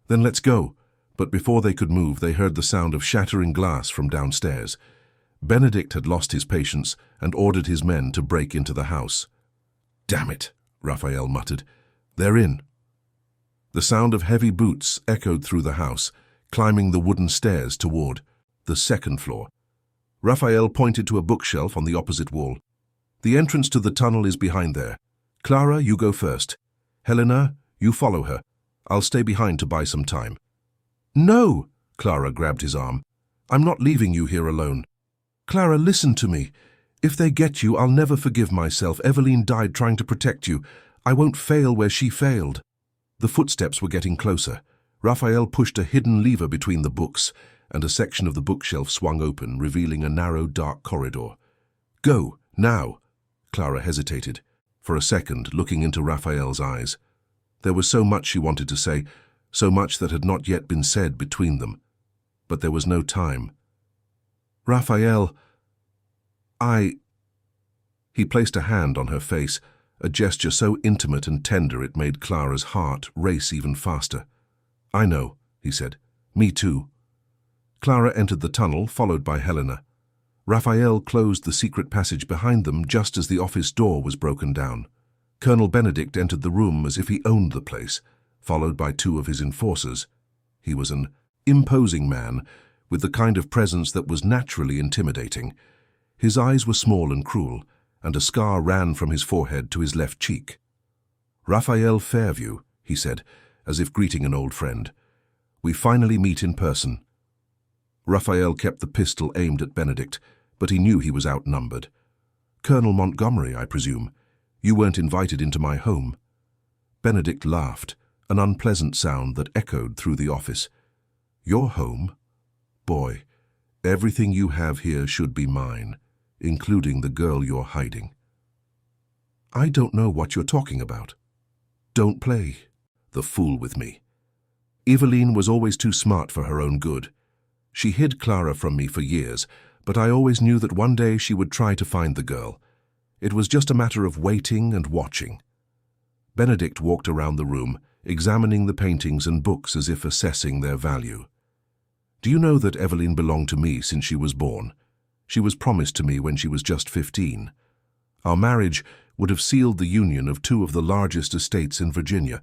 "Then let's go." But before they could move, they heard the sound of shattering glass from downstairs. Benedict had lost his patience and ordered his men to break into the house. "Damn it," Raphael muttered. "They're in." The sound of heavy boots echoed through the house, climbing the wooden stairs toward the second floor. Raphael pointed to a bookshelf on the opposite wall. "The entrance to the tunnel is behind there. Clara, you go first. Helena, you follow her. I'll stay behind to buy some time." "No!" Clara grabbed his arm. "I'm not leaving you here alone." "Clara, listen to me. If they get you, I'll never forgive myself. Eveline died trying to protect you. I won't fail where she failed." The footsteps were getting closer. Raphael pushed a hidden lever between the books, and a section of the bookshelf swung open, revealing a narrow, dark corridor. "Go, now!" Clara hesitated, for a second, looking into Raphael's eyes. There was so much she wanted to say, so much that had not yet been said between them. But there was no time. "Raphael, He placed a hand on her face, a gesture so intimate and tender it made Clara's heart race even faster. "I know," he said. "Me too." Clara entered the tunnel, followed by Helena. Raphael closed the secret passage behind them just as the office door was broken down. Colonel Benedict entered the room as if he owned the place, followed by 2 of his enforcers. He was an imposing man, with the kind of presence that was naturally intimidating. His eyes were small and cruel, and a scar ran from his forehead to his left cheek. "Raphael Fairview," he said, as if greeting an old friend. "We finally meet in person." Raphael kept the pistol aimed at Benedict, but he knew he was outnumbered. "Colonel Montgomery, I presume. You weren't invited into my home." Benedict laughed, an unpleasant sound that echoed through the office. "Your home? Boy, everything you have here should be mine, including the girl you're hiding." "I don't know what you're talking about." "Don't play the fool with me. Eveline was always too smart for her own good. She hid Clara from me for years, but I always knew that one day she would try to find the girl. It was just a matter of waiting and watching." Benedict walked around the room, examining the paintings and books as if assessing their value. "Do you know that Eveline belonged to me since she was born? She was promised to me when she was just 15. Our marriage would have sealed the union of 2 of the largest estates in Virginia,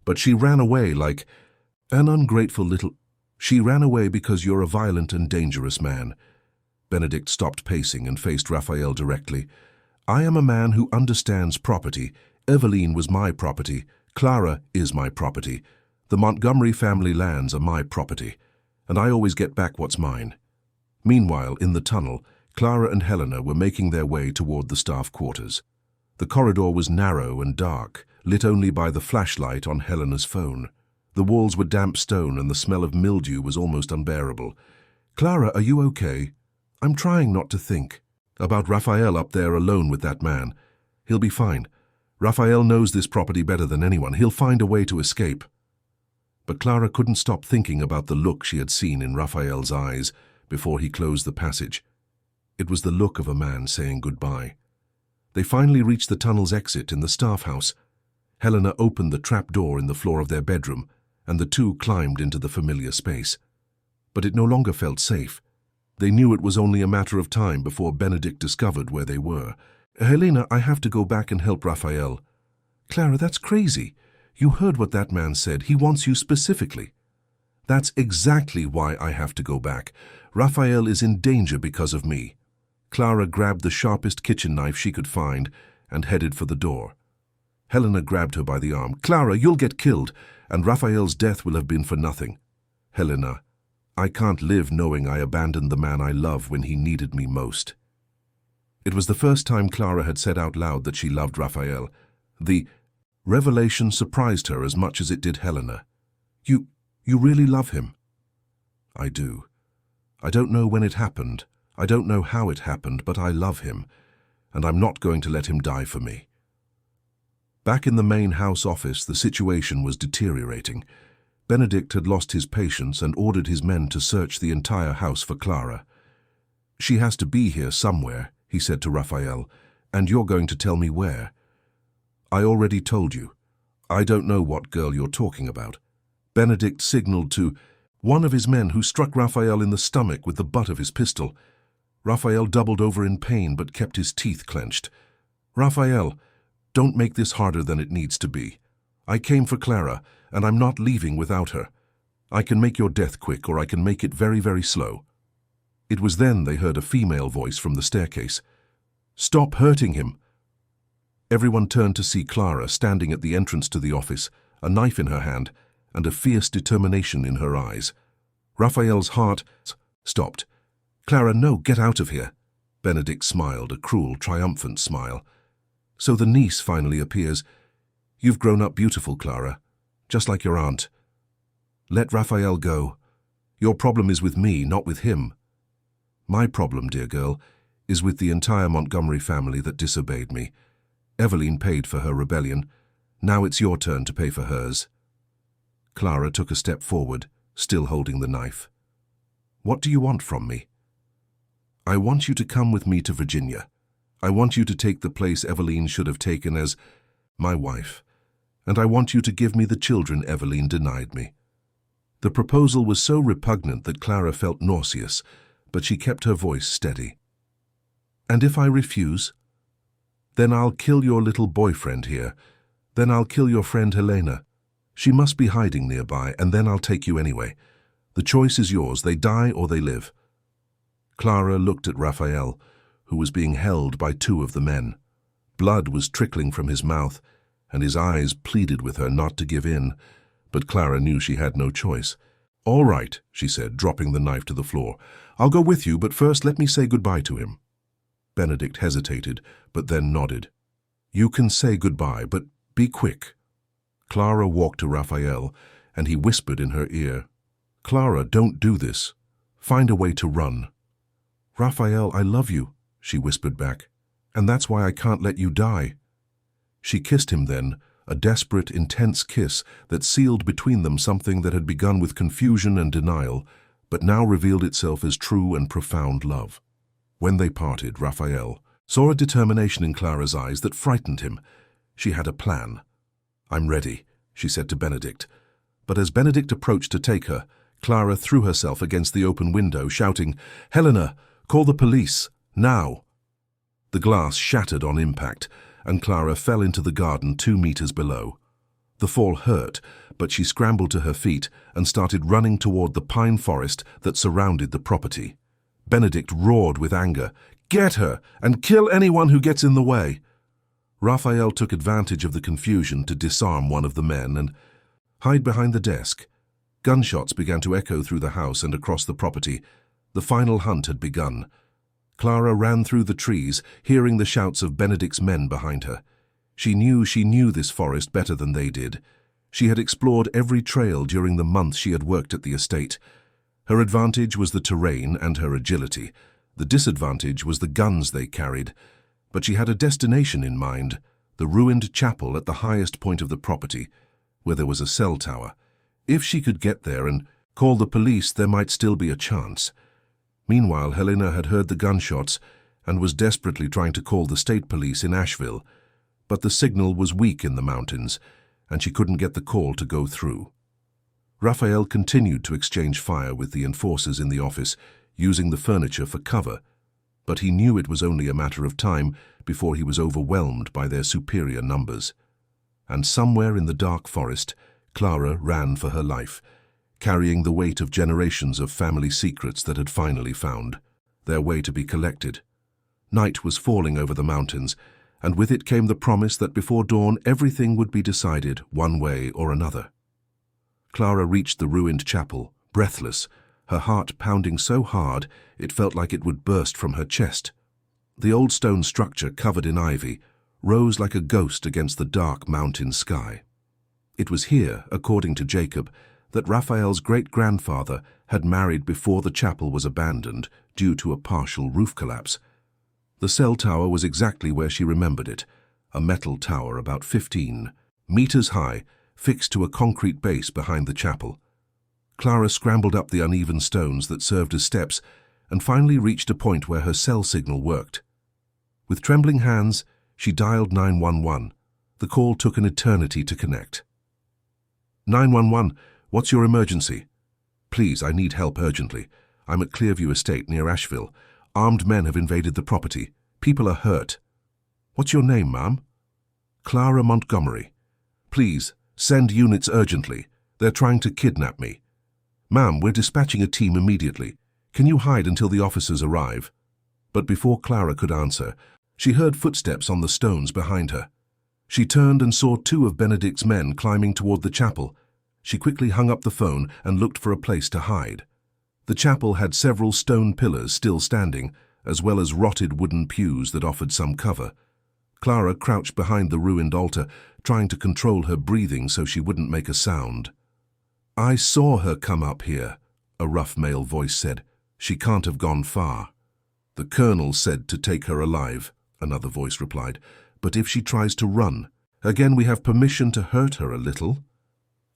but she ran away like an ungrateful little... She ran away because you're a violent and dangerous man." Benedict stopped pacing and faced Raphael directly. "I am a man who understands property. Eveline was my property. Clara is my property. The Montgomery family lands are my property, and I always get back what's mine." Meanwhile, in the tunnel, Clara and Helena were making their way toward the staff quarters. The corridor was narrow and dark, lit only by the flashlight on Helena's phone. The walls were damp stone and the smell of mildew was almost unbearable. "Clara, are you okay?" "I'm trying not to think about Raphael up there alone with that man. He'll be fine. Raphael knows this property better than anyone. He'll find a way to escape." But Clara couldn't stop thinking about the look she had seen in Raphael's eyes before he closed the passage. It was the look of a man saying goodbye. They finally reached the tunnel's exit in the staff house. Helena opened the trap door in the floor of their bedroom, and the 2 climbed into the familiar space. But it no longer felt safe. They knew it was only a matter of time before Benedict discovered where they were. "Helena, I have to go back and help Raphael." "Clara, that's crazy. You heard what that man said. He wants you specifically." "That's exactly why I have to go back. Raphael is in danger because of me." Clara grabbed the sharpest kitchen knife she could find and headed for the door. Helena grabbed her by the arm. "Clara, you'll get killed, and Raphael's death will have been for nothing." "Helena, I can't live knowing I abandoned the man I love when he needed me most." It was the first time Clara had said out loud that she loved Raphael. The revelation surprised her as much as it did Helena. You really love him?" "I do. I don't know when it happened. I don't know how it happened, but I love him, and I'm not going to let him die for me." Back in the main house office, the situation was deteriorating. Benedict had lost his patience and ordered his men to search the entire house for Clara. "She has to be here somewhere," he said to Raphael, "and you're going to tell me where." "I already told you. I don't know what girl you're talking about." Benedict signaled to one of his men, who struck Raphael in the stomach with the butt of his pistol. Raphael doubled over in pain but kept his teeth clenched. "Raphael, don't make this harder than it needs to be. I came for Clara, and I'm not leaving without her. I can make your death quick, or I can make it very, very slow." It was then they heard a female voice from the staircase. "Stop hurting him." Everyone turned to see Clara standing at the entrance to the office, a knife in her hand and a fierce determination in her eyes. Raphael's heart stopped. "Clara, no, get out of here." Benedict smiled, a cruel, triumphant smile. "So the niece finally appears. You've grown up beautiful, Clara, just like your aunt. Let Raphael go. Your problem is with me, not with him." "My problem, dear girl, is with the entire Montgomery family that disobeyed me. Eveline paid for her rebellion. Now it's your turn to pay for hers." Clara took a step forward, still holding the knife. "What do you want from me?" "I want you to come with me to Virginia. I want you to take the place Eveline should have taken as my wife, and I want you to give me the children Eveline denied me." The proposal was so repugnant that Clara felt nauseous, but she kept her voice steady. "And if I refuse? Then I'll kill your little boyfriend here. Then I'll kill your friend Helena. She must be hiding nearby, and then I'll take you anyway. The choice is yours. They die or they live." Clara looked at Raphael, who was being held by two of the men. Blood was trickling from his mouth, and his eyes pleaded with her not to give in, but Clara knew she had no choice. "All right," she said, dropping the knife to the floor. "I'll go with you, but first let me say goodbye to him." Benedict hesitated, but then nodded. "You can say goodbye, but be quick." Clara walked to Raphael, and he whispered in her ear, "Clara, don't do this. Find a way to run." "Raphael, I love you," she whispered back, "and that's why I can't let you die." She kissed him then, a desperate, intense kiss that sealed between them something that had begun with confusion and denial, but now revealed itself as true and profound love. When they parted, Raphael saw a determination in Clara's eyes that frightened him. She had a plan. "I'm ready," she said to Benedict. But as Benedict approached to take her, Clara threw herself against the open window, shouting, "Helena, call the police, now!" The glass shattered on impact, and Clara fell into the garden 2 meters below. The fall hurt, but she scrambled to her feet and started running toward the pine forest that surrounded the property. Benedict roared with anger, "Get her, and kill anyone who gets in the way!" Raphael took advantage of the confusion to disarm one of the men and hide behind the desk. Gunshots began to echo through the house and across the property. The final hunt had begun. Clara ran through the trees, hearing the shouts of Benedict's men behind her. She knew this forest better than they did. She had explored every trail during the month she had worked at the estate. Her advantage was the terrain and her agility. The disadvantage was the guns they carried. But she had a destination in mind, the ruined chapel at the highest point of the property, where there was a cell tower. If she could get there and call the police, there might still be a chance. Meanwhile, Helena had heard the gunshots and was desperately trying to call the state police in Asheville. But the signal was weak in the mountains, and she couldn't get the call to go through. Raphael continued to exchange fire with the enforcers in the office, using the furniture for cover, but he knew it was only a matter of time before he was overwhelmed by their superior numbers. And somewhere in the dark forest, Clara ran for her life, carrying the weight of generations of family secrets that had finally found their way to be collected. Night was falling over the mountains, and with it came the promise that before dawn everything would be decided one way or another. Clara reached the ruined chapel, breathless, her heart pounding so hard it felt like it would burst from her chest. The old stone structure, covered in ivy, rose like a ghost against the dark mountain sky. It was here, according to Jacob, that Raphael's great-grandfather had married before the chapel was abandoned due to a partial roof collapse. The cell tower was exactly where she remembered it, a metal tower about 15 meters high, fixed to a concrete base behind the chapel. Clara scrambled up the uneven stones that served as steps and finally reached a point where her cell signal worked. With trembling hands, she dialed 911. The call took an eternity to connect. 911, what's your emergency? Please, I need help urgently. I'm at Clearview Estate near Asheville. Armed men have invaded the property. People are hurt. What's your name, ma'am? Clara Montgomery. Please, send units urgently. They're trying to kidnap me. Ma'am, we're dispatching a team immediately. Can you hide until the officers arrive? But before Clara could answer, she heard footsteps on the stones behind her. She turned and saw two of Benedict's men climbing toward the chapel. She quickly hung up the phone and looked for a place to hide. The chapel had several stone pillars still standing, as well as rotted wooden pews that offered some cover. Clara crouched behind the ruined altar, trying to control her breathing so she wouldn't make a sound. I saw her come up here, a rough male voice said. She can't have gone far. The colonel said to take her alive, another voice replied. But if she tries to run, again we have permission to hurt her a little.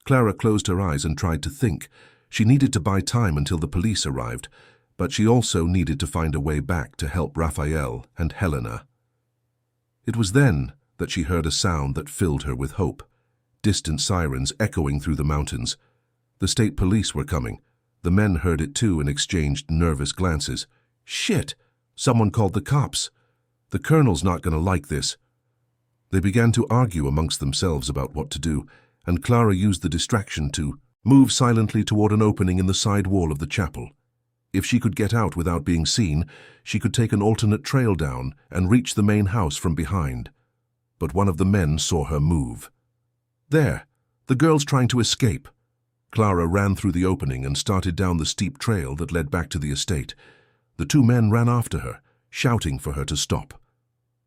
Clara closed her eyes and tried to think. She needed to buy time until the police arrived, but she also needed to find a way back to help Raphael and Helena. It was then that she heard a sound that filled her with hope. Distant sirens echoing through the mountains. The state police were coming. The men heard it too and exchanged nervous glances. Shit! Someone called the cops. The colonel's not going to like this. They began to argue amongst themselves about what to do, and Clara used the distraction to move silently toward an opening in the side wall of the chapel. If she could get out without being seen, she could take an alternate trail down and reach the main house from behind. But one of the men saw her move. There! The girl's trying to escape. Clara ran through the opening and started down the steep trail that led back to the estate. The two men ran after her, shouting for her to stop.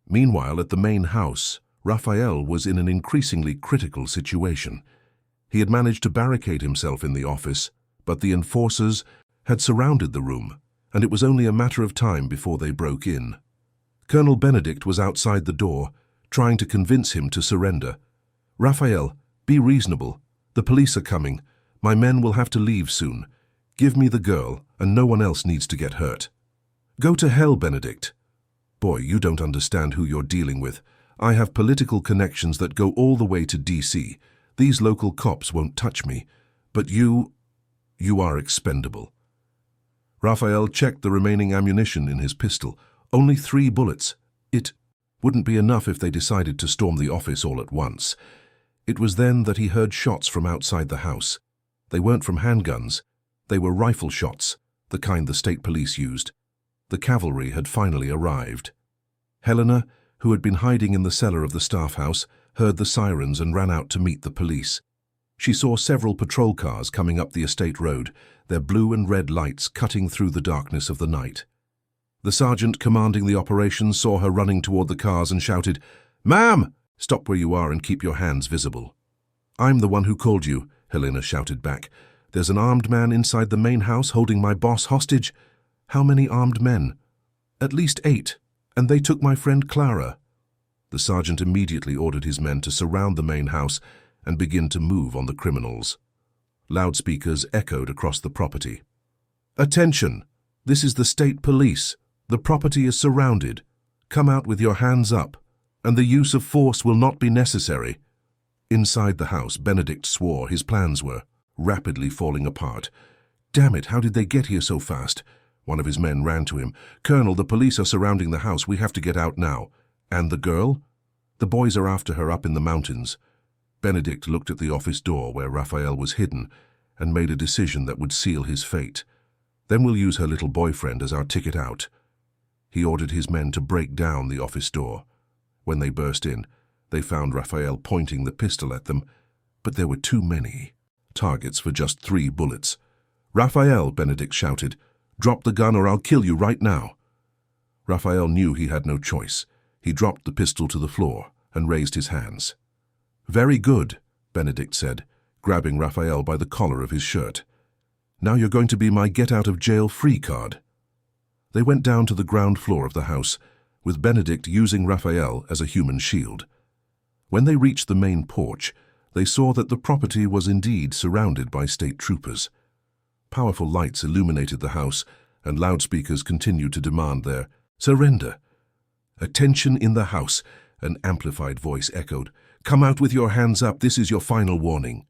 Meanwhile, at the main house, Raphael was in an increasingly critical situation. He had managed to barricade himself in the office, but the enforcers had surrounded the room, and it was only a matter of time before they broke in. Colonel Benedict was outside the door, trying to convince him to surrender. Raphael, be reasonable. The police are coming. My men will have to leave soon. Give me the girl, and no one else needs to get hurt. Go to hell, Benedict. Boy, you don't understand who you're dealing with. I have political connections that go all the way to D.C. These local cops won't touch me. But you are expendable. Raphael checked the remaining ammunition in his pistol. Only 3 bullets. It wouldn't be enough if they decided to storm the office all at once. It was then that he heard shots from outside the house. They weren't from handguns. They were rifle shots, the kind the state police used. The cavalry had finally arrived. Helena, who had been hiding in the cellar of the staff house, heard the sirens and ran out to meet the police. She saw several patrol cars coming up the estate road, their blue and red lights cutting through the darkness of the night. The sergeant commanding the operation saw her running toward the cars and shouted, "Ma'am! Stop where you are and keep your hands visible." "I'm the one who called you," Helena shouted back. "There's an armed man inside the main house holding my boss hostage." "How many armed men?" "At least 8, and they took my friend Clara." The sergeant immediately ordered his men to surround the main house and begin to move on the criminals. Loudspeakers echoed across the property. "Attention! This is the state police. The property is surrounded. Come out with your hands up, and the use of force will not be necessary." Inside the house, Benedict swore his plans were rapidly falling apart. "Damn it, how did they get here so fast?" One of his men ran to him. "Colonel, the police are surrounding the house. We have to get out now." "And the girl?" "The boys are after her up in the mountains." Benedict looked at the office door where Raphael was hidden and made a decision that would seal his fate. "Then we'll use her little boyfriend as our ticket out." He ordered his men to break down the office door. When they burst in, they found Raphael pointing the pistol at them, but there were too many targets for just 3 bullets. "Raphael," Benedict shouted, "drop the gun or I'll kill you right now." Raphael knew he had no choice. He dropped the pistol to the floor and raised his hands. "Very good," Benedict said, grabbing Raphael by the collar of his shirt. "Now you're going to be my get-out-of-jail-free card." They went down to the ground floor of the house, with Benedict using Raphael as a human shield. When they reached the main porch, they saw that the property was indeed surrounded by state troopers. Powerful lights illuminated the house, and loudspeakers continued to demand their surrender. "Attention in the house," an amplified voice echoed. "Come out with your hands up, this is your final warning."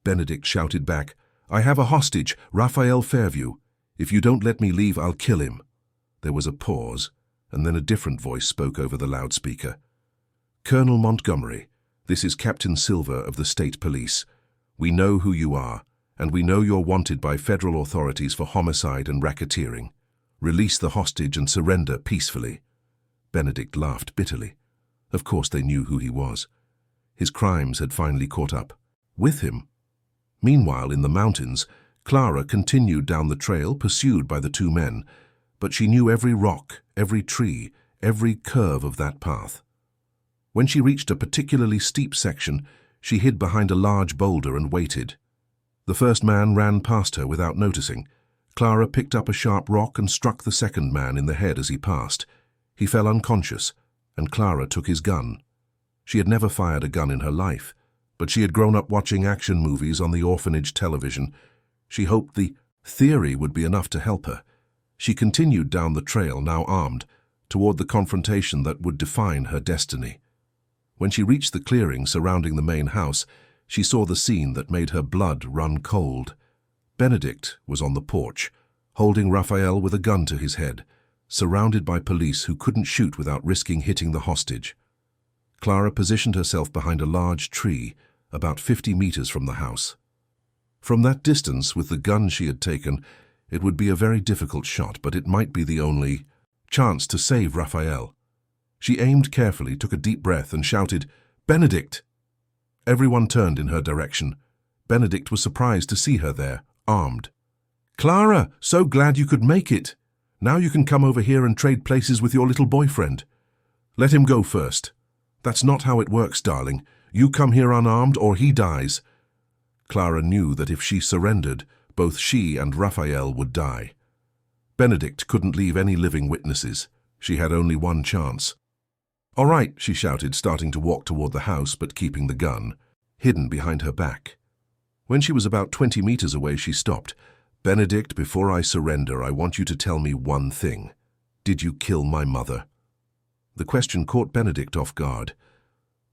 Benedict shouted back, "I have a hostage, Raphael Fairview. If you don't let me leave, I'll kill him." There was a pause, and then a different voice spoke over the loudspeaker. "Colonel Montgomery, this is Captain Silver of the State Police. We know who you are, and we know you're wanted by federal authorities for homicide and racketeering. Release the hostage and surrender peacefully." Benedict laughed bitterly. Of course they knew who he was. His crimes had finally caught up with him. Meanwhile, in the mountains, Clara continued down the trail pursued by the 2 men, but she knew every rock, every tree, every curve of that path. When she reached a particularly steep section, she hid behind a large boulder and waited. The first man ran past her without noticing. Clara picked up a sharp rock and struck the second man in the head as he passed. He fell unconscious, and Clara took his gun. She had never fired a gun in her life, but she had grown up watching action movies on the orphanage television. She hoped the theory would be enough to help her. She continued down the trail, now armed, toward the confrontation that would define her destiny. When she reached the clearing surrounding the main house, she saw the scene that made her blood run cold. Benedict was on the porch, holding Raphael with a gun to his head, surrounded by police who couldn't shoot without risking hitting the hostage. Clara positioned herself behind a large tree, about 50 meters from the house. From that distance, with the gun she had taken, it would be a very difficult shot, but it might be the only chance to save Raphael. She aimed carefully, took a deep breath, and shouted, "Benedict!" Everyone turned in her direction. Benedict was surprised to see her there, armed. "Clara, so glad you could make it. Now you can come over here and trade places with your little boyfriend." "Let him go first." "That's not how it works, darling. You come here unarmed or he dies." Clara knew that if she surrendered, both she and Raphael would die. Benedict couldn't leave any living witnesses. She had only one chance. "All right," she shouted, starting to walk toward the house but keeping the gun hidden behind her back. When she was about 20 meters away, she stopped. "Benedict, before I surrender, I want you to tell me one thing. Did you kill my mother?" The question caught Benedict off guard.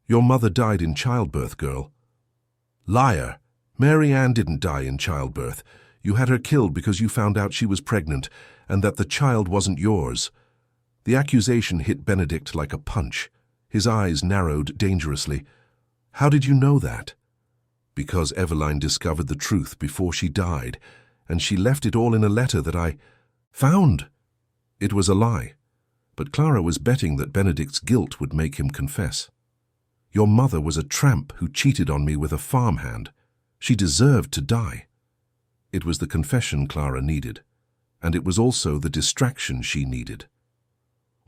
"Your mother died in childbirth, girl." "Liar! Mary Ann didn't die in childbirth. You had her killed because you found out she was pregnant and that the child wasn't yours." The accusation hit Benedict like a punch. His eyes narrowed dangerously. "How did you know that?" "Because Eveline discovered the truth before she died, and she left it all in a letter that I found." It was a lie, but Clara was betting that Benedict's guilt would make him confess. "Your mother was a tramp who cheated on me with a farmhand. She deserved to die." It was the confession Clara needed, and it was also the distraction she needed.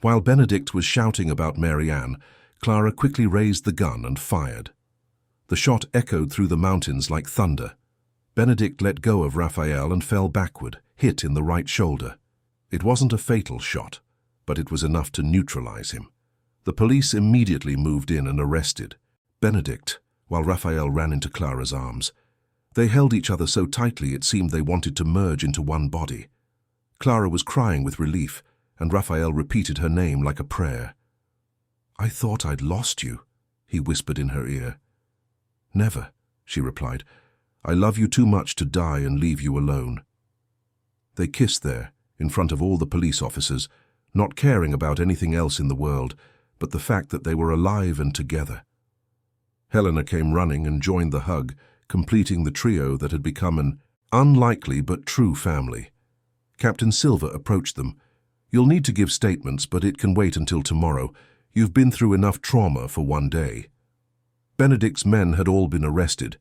While Benedict was shouting about Mary Ann, Clara quickly raised the gun and fired. The shot echoed through the mountains like thunder. Benedict let go of Raphael and fell backward, hit in the right shoulder. It wasn't a fatal shot, but it was enough to neutralize him. The police immediately moved in and arrested Benedict, while Raphael ran into Clara's arms. They held each other so tightly it seemed they wanted to merge into one body. Clara was crying with relief, and Raphael repeated her name like a prayer. "I thought I'd lost you," he whispered in her ear. "Never," she replied. "I love you too much to die and leave you alone." They kissed there, in front of all the police officers, not caring about anything else in the world, but the fact that they were alive and together. Helena came running and joined the hug, completing the trio that had become an unlikely but true family. Captain Silver approached them. "You'll need to give statements, but it can wait until tomorrow. You've been through enough trauma for one day." Benedict's men had all been arrested.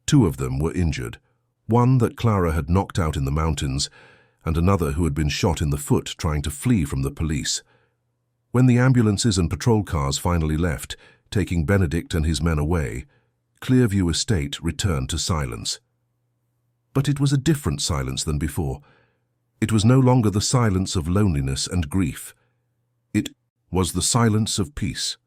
2 of them were injured, one that Clara had knocked out in the mountains, and another who had been shot in the foot trying to flee from the police. When the ambulances and patrol cars finally left, taking Benedict and his men away, Clearview Estate returned to silence. But it was a different silence than before. It was no longer the silence of loneliness and grief. It was the silence of peace.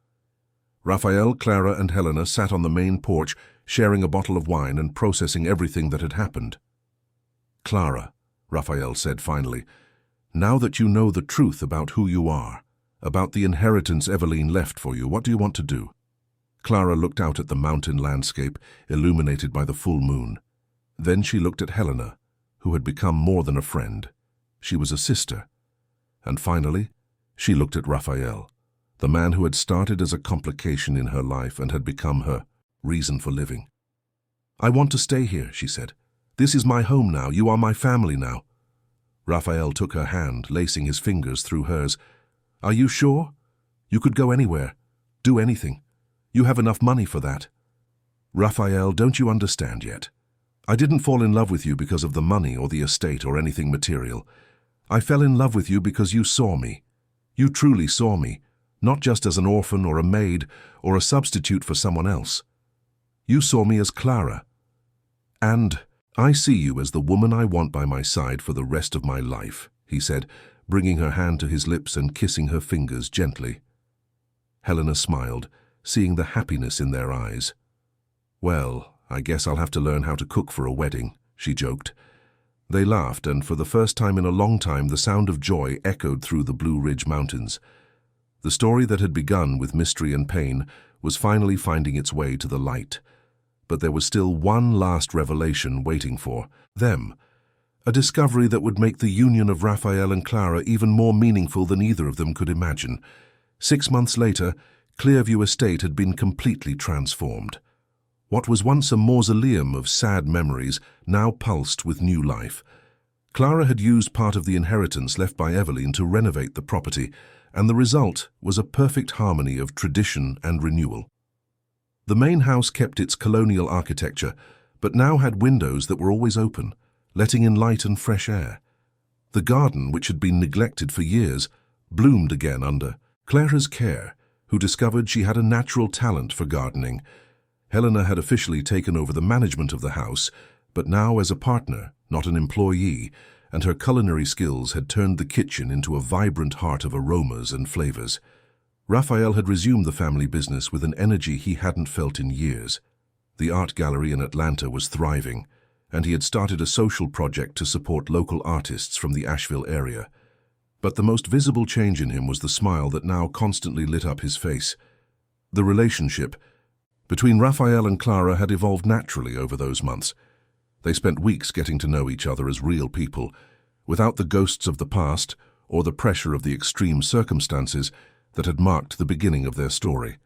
Raphael, Clara, and Helena sat on the main porch, sharing a bottle of wine and processing everything that had happened. "Clara," Raphael said finally, "now that you know the truth about who you are, about the inheritance Eveline left for you, what do you want to do?" Clara looked out at the mountain landscape, illuminated by the full moon. Then she looked at Helena, who had become more than a friend. She was a sister. And finally, she looked at Raphael, the man who had started as a complication in her life and had become her reason for living. "I want to stay here," she said. "This is my home now. You are my family now." Raphael took her hand, lacing his fingers through hers. "Are you sure? You could go anywhere, do anything. You have enough money for that." "Raphael, don't you understand yet? I didn't fall in love with you because of the money or the estate or anything material. I fell in love with you because you saw me. You truly saw me, not just as an orphan or a maid or a substitute for someone else. You saw me as Clara. And I see you as the woman I want by my side for the rest of my life," he said, bringing her hand to his lips and kissing her fingers gently. Helena smiled, seeing the happiness in their eyes. "Well, I guess I'll have to learn how to cook for a wedding," she joked. They laughed, and for the first time in a long time the sound of joy echoed through the Blue Ridge Mountains. The story that had begun with mystery and pain was finally finding its way to the light. But there was still one last revelation waiting for them, a discovery that would make the union of Raphael and Clara even more meaningful than either of them could imagine. 6 months later, Clearview Estate had been completely transformed. What was once a mausoleum of sad memories now pulsed with new life. Clara had used part of the inheritance left by Eveline to renovate the property, and the result was a perfect harmony of tradition and renewal. The main house kept its colonial architecture, but now had windows that were always open, letting in light and fresh air. The garden, which had been neglected for years, bloomed again under Clara's care, who discovered she had a natural talent for gardening. Helena had officially taken over the management of the house, but now as a partner, not an employee, and her culinary skills had turned the kitchen into a vibrant heart of aromas and flavors. Raphael had resumed the family business with an energy he hadn't felt in years. The art gallery in Atlanta was thriving, and he had started a social project to support local artists from the Asheville area. But the most visible change in him was the smile that now constantly lit up his face. The relationship between Raphael and Clara had evolved naturally over those months. They spent weeks getting to know each other as real people, without the ghosts of the past or the pressure of the extreme circumstances that had marked the beginning of their story.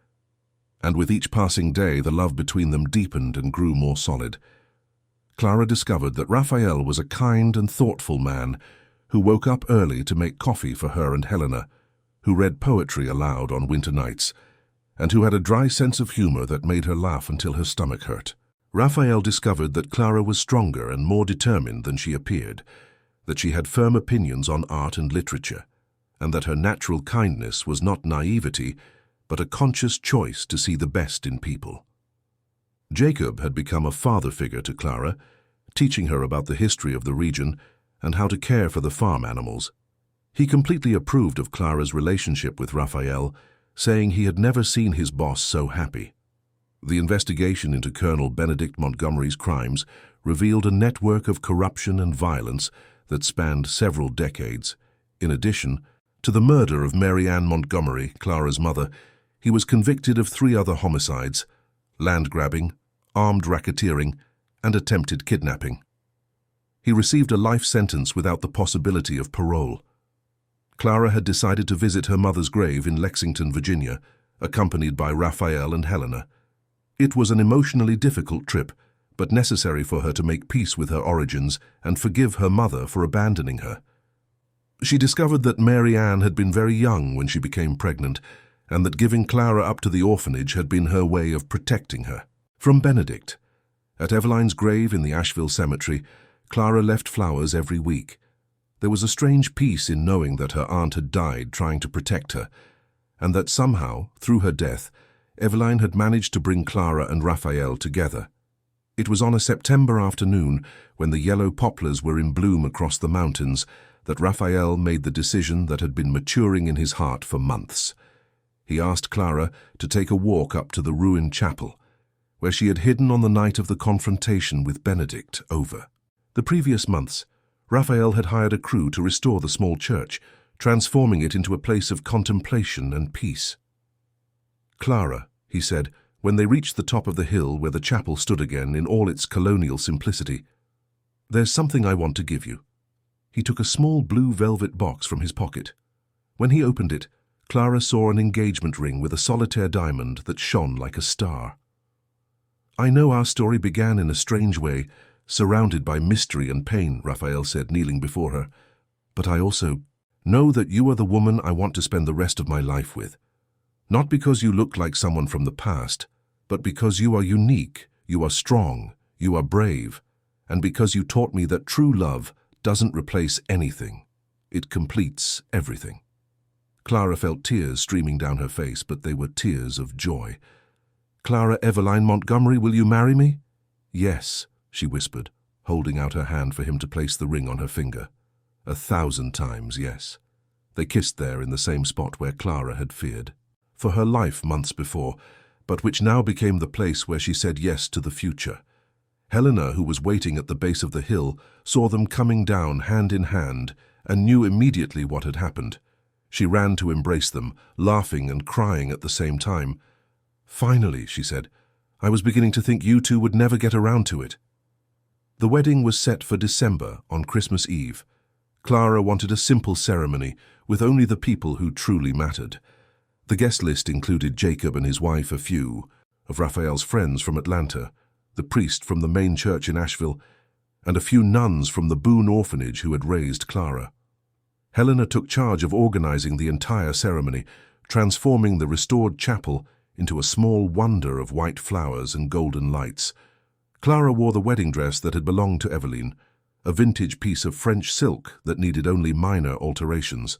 And with each passing day, the love between them deepened and grew more solid. Clara discovered that Raphael was a kind and thoughtful man who woke up early to make coffee for her and Helena, who read poetry aloud on winter nights, and who had a dry sense of humor that made her laugh until her stomach hurt. Raphael discovered that Clara was stronger and more determined than she appeared, that she had firm opinions on art and literature, and that her natural kindness was not naivety, but a conscious choice to see the best in people. Jacob had become a father figure to Clara, teaching her about the history of the region and how to care for the farm animals. He completely approved of Clara's relationship with Raphael, saying he had never seen his boss so happy. The investigation into Colonel Benedict Montgomery's crimes revealed a network of corruption and violence that spanned several decades. In addition to the murder of Mary Ann Montgomery, Clara's mother, he was convicted of 3 other homicides: land grabbing, armed racketeering, and attempted kidnapping. He received a life sentence without the possibility of parole. Clara had decided to visit her mother's grave in Lexington, Virginia, accompanied by Raphael and Helena. It was an emotionally difficult trip, but necessary for her to make peace with her origins and forgive her mother for abandoning her. She discovered that Mary Ann had been very young when she became pregnant, and that giving Clara up to the orphanage had been her way of protecting her. From Benedict. At Eveline's grave in the Asheville cemetery, Clara left flowers every week. There was a strange peace in knowing that her aunt had died trying to protect her, and that somehow, through her death, Eveline had managed to bring Clara and Raphael together. It was on a September afternoon, when the yellow poplars were in bloom across the mountains, that Raphael made the decision that had been maturing in his heart for months. He asked Clara to take a walk up to the ruined chapel, where she had hidden on the night of the confrontation with Benedict over. The previous months, Raphael had hired a crew to restore the small church, transforming it into a place of contemplation and peace. "Clara," he said, when they reached the top of the hill where the chapel stood again in all its colonial simplicity, "there's something I want to give you." He took a small blue velvet box from his pocket. When he opened it, Clara saw an engagement ring with a solitaire diamond that shone like a star. "I know our story began in a strange way, surrounded by mystery and pain," Raphael said, kneeling before her. "But I also know that you are the woman I want to spend the rest of my life with. Not because you look like someone from the past, but because you are unique, you are strong, you are brave, and because you taught me that true love doesn't replace anything. It completes everything." Clara felt tears streaming down her face, but they were tears of joy. "Clara Eveline Montgomery, will you marry me?" "Yes," she whispered, holding out her hand for him to place the ring on her finger. 1,000 times yes. They kissed there in the same spot where Clara had feared for her life months before, but which now became the place where she said yes to the future. Helena, who was waiting at the base of the hill, saw them coming down hand in hand and knew immediately what had happened. She ran to embrace them, laughing and crying at the same time. "Finally," she said, "I was beginning to think you two would never get around to it." The wedding was set for December, on Christmas Eve. Clara wanted a simple ceremony, with only the people who truly mattered. The guest list included Jacob and his wife, a few of Raphael's friends from Atlanta, the priest from the main church in Asheville, and a few nuns from the Boone orphanage who had raised Clara. Helena took charge of organizing the entire ceremony, transforming the restored chapel into a small wonder of white flowers and golden lights. Clara wore the wedding dress that had belonged to Eveline, a vintage piece of French silk that needed only minor alterations.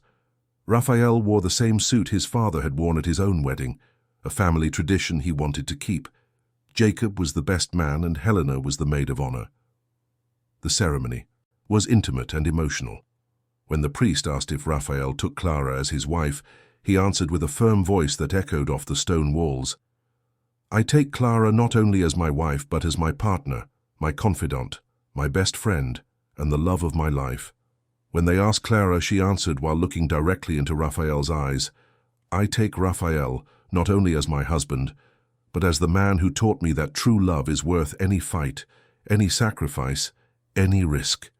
Raphael wore the same suit his father had worn at his own wedding, a family tradition he wanted to keep. Jacob was the best man and Helena was the maid of honor. The ceremony was intimate and emotional. When the priest asked if Raphael took Clara as his wife, he answered with a firm voice that echoed off the stone walls, "I take Clara not only as my wife, but as my partner, my confidant, my best friend, and the love of my life." When they asked Clara, she answered while looking directly into Raphael's eyes, "I take Raphael not only as my husband, but as the man who taught me that true love is worth any fight, any sacrifice, any risk."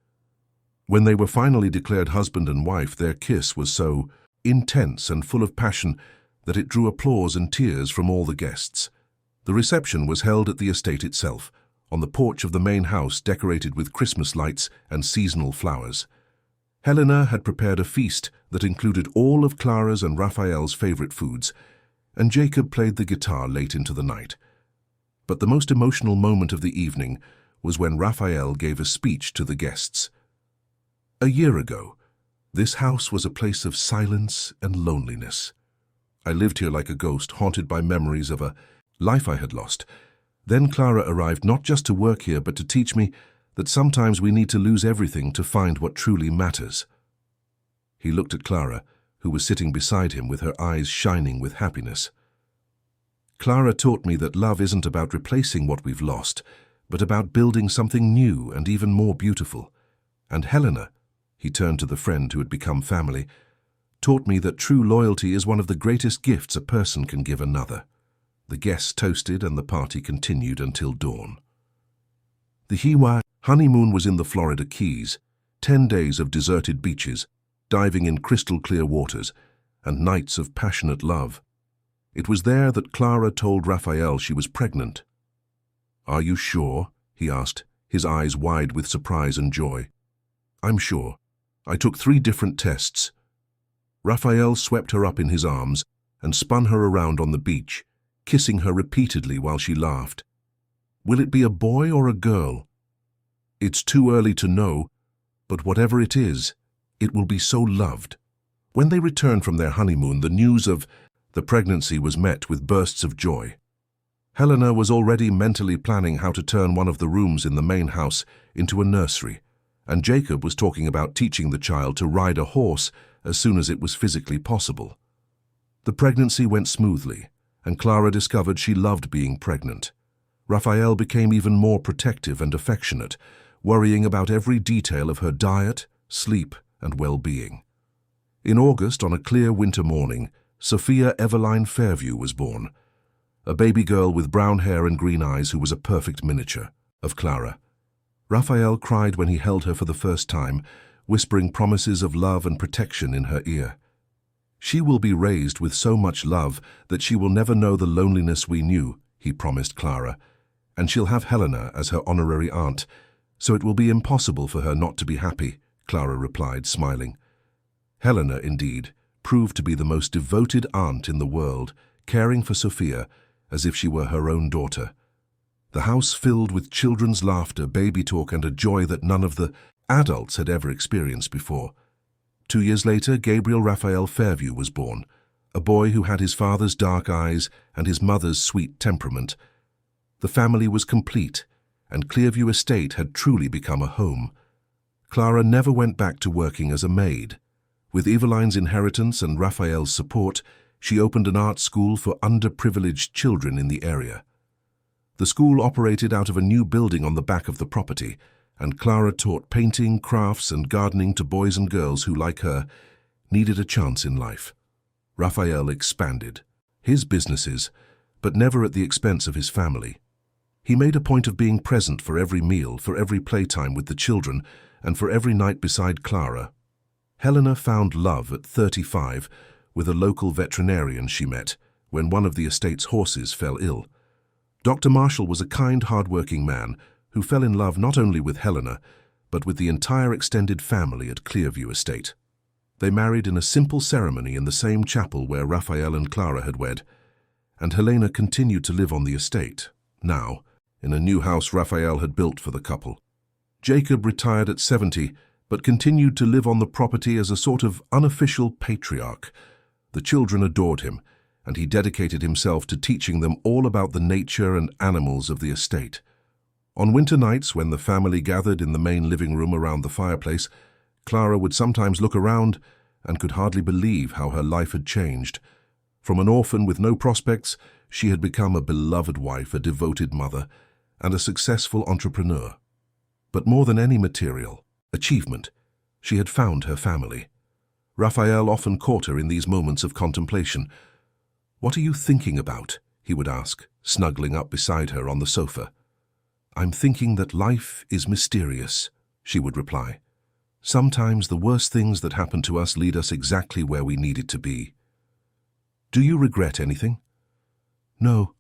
When they were finally declared husband and wife, their kiss was so intense and full of passion that it drew applause and tears from all the guests. The reception was held at the estate itself, on the porch of the main house decorated with Christmas lights and seasonal flowers. Helena had prepared a feast that included all of Clara's and Raphael's favorite foods, and Jacob played the guitar late into the night. But the most emotional moment of the evening was when Raphael gave a speech to the guests. "A year ago, this house was a place of silence and loneliness. I lived here like a ghost, haunted by memories of a life I had lost. Then Clara arrived not just to work here, but to teach me that sometimes we need to lose everything to find what truly matters." He looked at Clara, who was sitting beside him with her eyes shining with happiness. "Clara taught me that love isn't about replacing what we've lost, but about building something new and even more beautiful. And Helena," he turned to the friend who had become family, "taught me that true loyalty is one of the greatest gifts a person can give another." The guests toasted and the party continued until dawn. The Hiwa honeymoon was in the Florida Keys, 10 days of deserted beaches, diving in crystal-clear waters, and nights of passionate love. It was there that Clara told Raphael she was pregnant. "Are you sure?" he asked, his eyes wide with surprise and joy. "I'm sure. I took 3 different tests." Raphael swept her up in his arms, and spun her around on the beach, kissing her repeatedly while she laughed. Will it be a boy or a girl? It's too early to know, but whatever it is, it will be so loved. When they returned from their honeymoon, the news of the pregnancy was met with bursts of joy. Helena was already mentally planning how to turn one of the rooms in the main house into a nursery, and Jacob was talking about teaching the child to ride a horse as soon as it was physically possible. The pregnancy went smoothly, and Clara discovered she loved being pregnant. Raphael became even more protective and affectionate, worrying about every detail of her diet, sleep, and well-being. In August, on a clear winter morning, Sophia Eveline Fairview was born, a baby girl with brown hair and green eyes who was a perfect miniature of Clara. Raphael cried when he held her for the first time, whispering promises of love and protection in her ear. She will be raised with so much love that she will never know the loneliness we knew, he promised Clara, and she'll have Helena as her honorary aunt, so it will be impossible for her not to be happy, Clara replied, smiling. Helena, indeed, proved to be the most devoted aunt in the world, caring for Sophia as if she were her own daughter. The house filled with children's laughter, baby talk, and a joy that none of the adults had ever experienced before. 2 years later, Gabriel Raphael Fairview was born, a boy who had his father's dark eyes and his mother's sweet temperament. The family was complete, and Clearview Estate had truly become a home. Clara never went back to working as a maid. With Eveline's inheritance and Raphael's support, she opened an art school for underprivileged children in the area. The school operated out of a new building on the back of the property, and Clara taught painting, crafts, and gardening to boys and girls who, like her, needed a chance in life. Raphael expanded his businesses, but never at the expense of his family. He made a point of being present for every meal, for every playtime with the children, and for every night beside Clara. Helena found love at 35 with a local veterinarian she met when one of the estate's horses fell ill. Dr. Marshall was a kind, hard-working man who fell in love not only with Helena, but with the entire extended family at Clearview Estate. They married in a simple ceremony in the same chapel where Raphael and Clara had wed, and Helena continued to live on the estate, now, in a new house Raphael had built for the couple. Jacob retired at 70, but continued to live on the property as a sort of unofficial patriarch. The children adored him, and he dedicated himself to teaching them all about the nature and animals of the estate. On winter nights, when the family gathered in the main living room around the fireplace, Clara would sometimes look around and could hardly believe how her life had changed. From an orphan with no prospects, she had become a beloved wife, a devoted mother, and a successful entrepreneur. But more than any material achievement, she had found her family. Raphael often caught her in these moments of contemplation. "What are you thinking about?" he would ask, snuggling up beside her on the sofa. "I'm thinking that life is mysterious," she would reply. "Sometimes the worst things that happen to us lead us exactly where we needed to be." "Do you regret anything?" "No,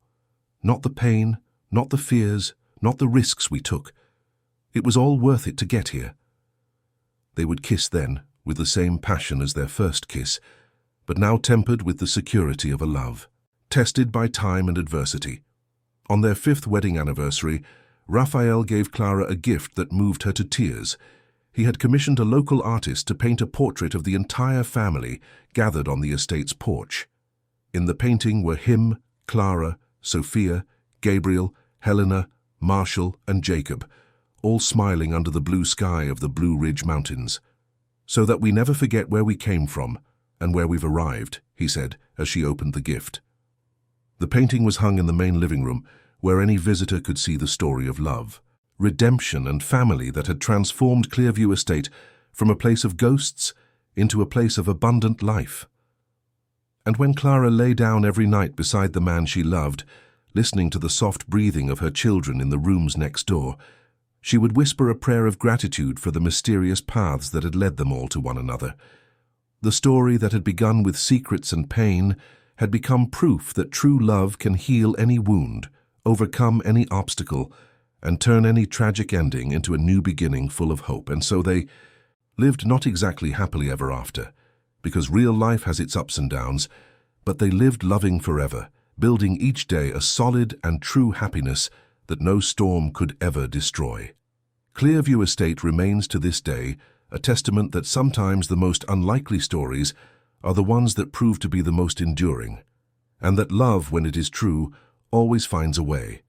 not the pain, not the fears, not the risks we took. It was all worth it to get here." They would kiss then, with the same passion as their first kiss, but now tempered with the security of a love, tested by time and adversity. On their 5th wedding anniversary, Raphael gave Clara a gift that moved her to tears. He had commissioned a local artist to paint a portrait of the entire family gathered on the estate's porch. In the painting were him, Clara, Sophia, Gabriel, Helena, Marshall, and Jacob, all smiling under the blue sky of the Blue Ridge Mountains. "So that we never forget where we came from and where we've arrived," he said as she opened the gift. The painting was hung in the main living room, where any visitor could see the story of love, redemption, and family that had transformed Clearview Estate from a place of ghosts into a place of abundant life. And when Clara lay down every night beside the man she loved, listening to the soft breathing of her children in the rooms next door, she would whisper a prayer of gratitude for the mysterious paths that had led them all to one another. The story that had begun with secrets and pain had become proof that true love can heal any wound, overcome any obstacle, and turn any tragic ending into a new beginning full of hope. And so they lived not exactly happily ever after, because real life has its ups and downs, but they lived loving forever, building each day a solid and true happiness that no storm could ever destroy. Clearview Estate remains to this day a testament that sometimes the most unlikely stories are the ones that prove to be the most enduring, and that love, when it is true, always finds a way.